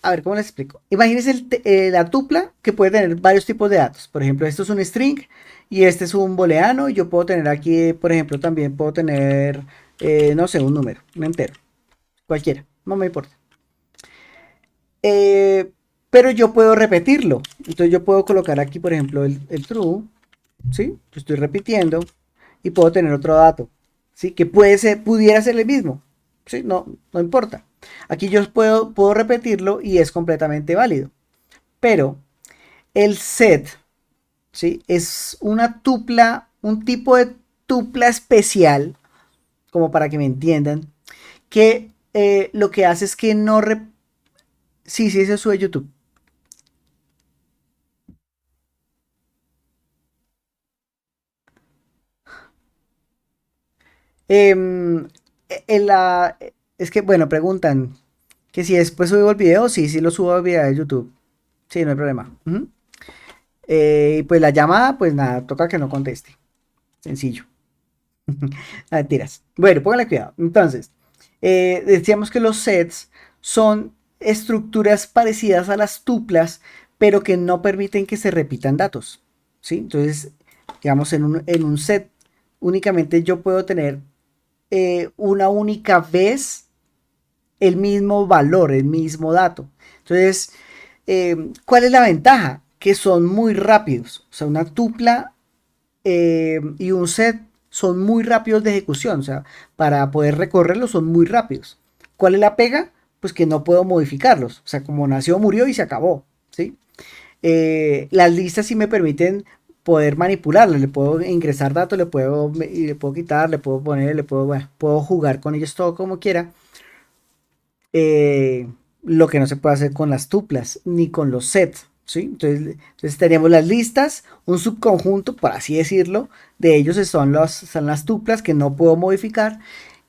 [SPEAKER 1] a ver, ¿cómo les explico? Imagínense la tupla que puede tener varios tipos de datos. Por ejemplo, esto es un string y este es un booleano. Yo puedo tener aquí, por ejemplo, también puedo tener, no sé, un número, un entero, cualquiera, no me importa. Eh, pero yo puedo repetirlo. Entonces yo puedo colocar aquí, por ejemplo, el true, ¿sí? Yo estoy repitiendo y puedo tener otro dato, ¿sí? Que pudiera ser el mismo, ¿sí? No, no importa. Aquí yo puedo repetirlo y es completamente válido. Pero el set, ¿sí? Es una tupla, un tipo de tupla especial, como para que me entiendan, que lo que hace es que no... Sí, sí, eso sube YouTube. Em, en la, es que, bueno, preguntan que si después subo el video, sí, sí lo subo al video de YouTube. Sí, no hay problema. Ujú. Y pues la llamada, pues nada, toca que no conteste. Sencillo. Mentiras. Bueno, póngale cuidado. Entonces, decíamos que los sets son estructuras parecidas a las tuplas, pero que no permiten que se repitan datos. ¿Sí? Entonces, digamos, en un set únicamente yo puedo tener una única vez el mismo valor, el mismo dato. Entonces, ¿cuál es la ventaja? Que son muy rápidos. O sea, una tupla y un set son muy rápidos de ejecución. O sea, para poder recorrerlos son muy rápidos. ¿Cuál es la pega? Pues que no puedo modificarlos. O sea, como nació, murió y se acabó. ¿Sí? Las listas sí me permiten poder manipularlas, le puedo ingresar datos, le puedo quitar, le puedo poner, bueno, puedo jugar con ellos todo como quiera. Lo que no se puede hacer con las tuplas ni con los sets, ¿sí? Entonces tenemos las listas, un subconjunto, por así decirlo, de ellos son las tuplas que no puedo modificar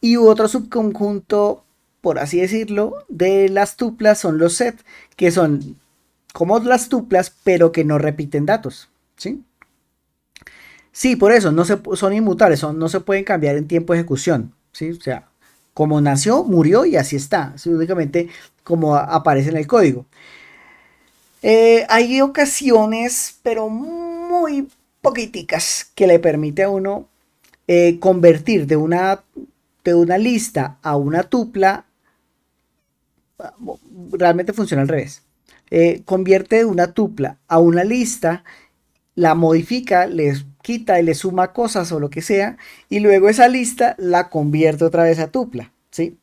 [SPEAKER 1] y otro subconjunto, por así decirlo, de las tuplas son los sets, que son como las tuplas, pero que no repiten datos, ¿sí? Sí, por eso, son inmutables, no se pueden cambiar en tiempo de ejecución, ¿sí? O sea, como nació, murió y así está, ¿sí? Únicamente como aparece en el código. Hay ocasiones, pero muy poquiticas que le permite a uno convertir de una lista a una tupla. Realmente funciona al revés. Convierte de una tupla a una lista, la modifica, le quita y le suma cosas o lo que sea, y luego esa lista la convierte otra vez a tupla, ¿sí?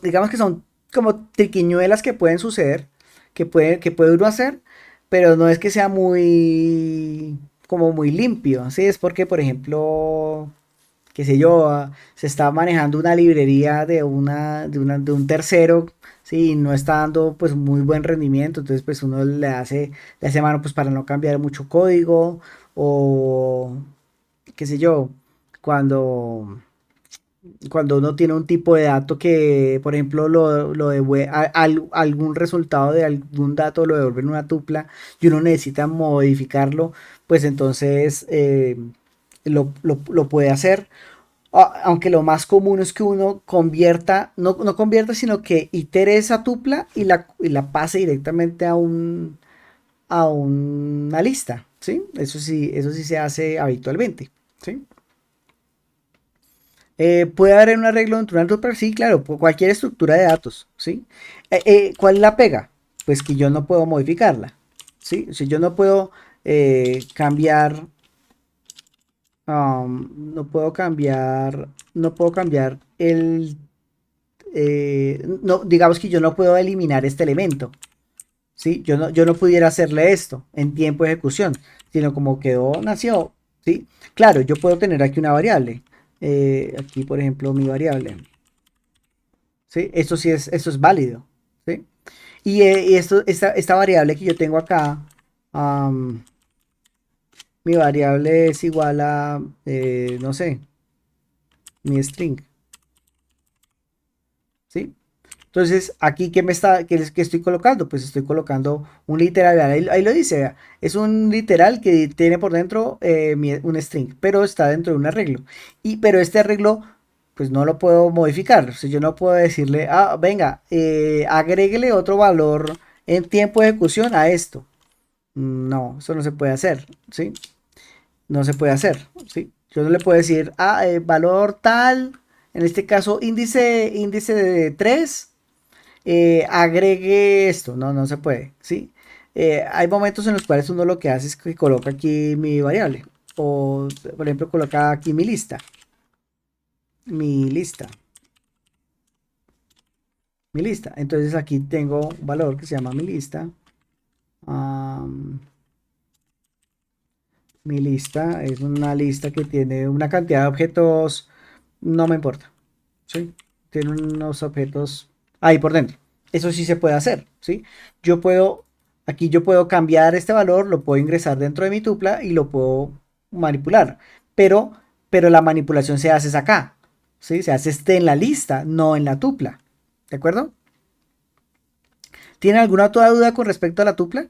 [SPEAKER 1] Digamos que son como triquiñuelas que pueden suceder, que puede uno hacer, pero no es que sea muy, como muy limpio, ¿sí? Es porque, por ejemplo, qué sé yo, se está manejando una librería de un tercero, sí, y no está dando pues muy buen rendimiento, entonces pues uno le hace mano pues para no cambiar mucho código, o qué sé yo, cuando cuando uno tiene un tipo de dato que, por ejemplo, algún resultado de algún dato lo devuelve en una tupla y uno necesita modificarlo, pues entonces lo puede hacer. Aunque lo más común es que uno convierta, no convierta, sino que itere esa tupla y la pase directamente a una lista, ¿sí? Eso sí se hace habitualmente, ¿sí? Puede haber un arreglo dentro de una tupla, sí, claro, por cualquier estructura de datos, ¿sí? ¿Cuál es la pega? Pues que yo no puedo modificarla, ¿sí? Si yo no puedo cambiar, no puedo cambiar no, digamos que yo no puedo eliminar este elemento, ¿sí? Yo no pudiera hacerle esto en tiempo de ejecución, sino como quedó, nació, ¿sí? Claro, yo puedo tener aquí una variable. Aquí, por ejemplo, mi variable. ¿Sí? Esto es válido, ¿sí? Y esta variable que yo tengo acá, am, mi variable es igual a, no sé, mi string, ¿sí? Entonces, aquí, qué estoy colocando? Pues estoy colocando un literal, ahí lo dice, vea, es un literal que tiene por dentro un string, pero está dentro de un arreglo. Pero este arreglo, pues no lo puedo modificar. O sea, yo no puedo decirle, venga, agréguele otro valor en tiempo de ejecución a esto. No, eso no se puede hacer, ¿sí? No se puede hacer, ¿sí? Yo no le puedo decir, valor tal, en este caso índice de 3 agregue esto. No, no se puede, ¿sí? Hay momentos en los cuales uno lo que hace es que coloca aquí mi variable. O, por ejemplo, coloca aquí mi lista. Mi lista. Mi lista. Entonces aquí tengo un valor que se llama mi lista. Um, Mi lista es una lista que tiene una cantidad de objetos, no me importa, ¿sí? Tiene unos objetos ahí por dentro. Eso sí se puede hacer, ¿sí? Yo puedo, aquí yo puedo cambiar este valor, lo puedo ingresar dentro de mi tupla y lo puedo manipular, pero, pero la manipulación se hace acá, ¿sí? Se hace en la lista, no en la tupla, ¿de acuerdo? ¿Tiene alguna otra duda con respecto a la tupla?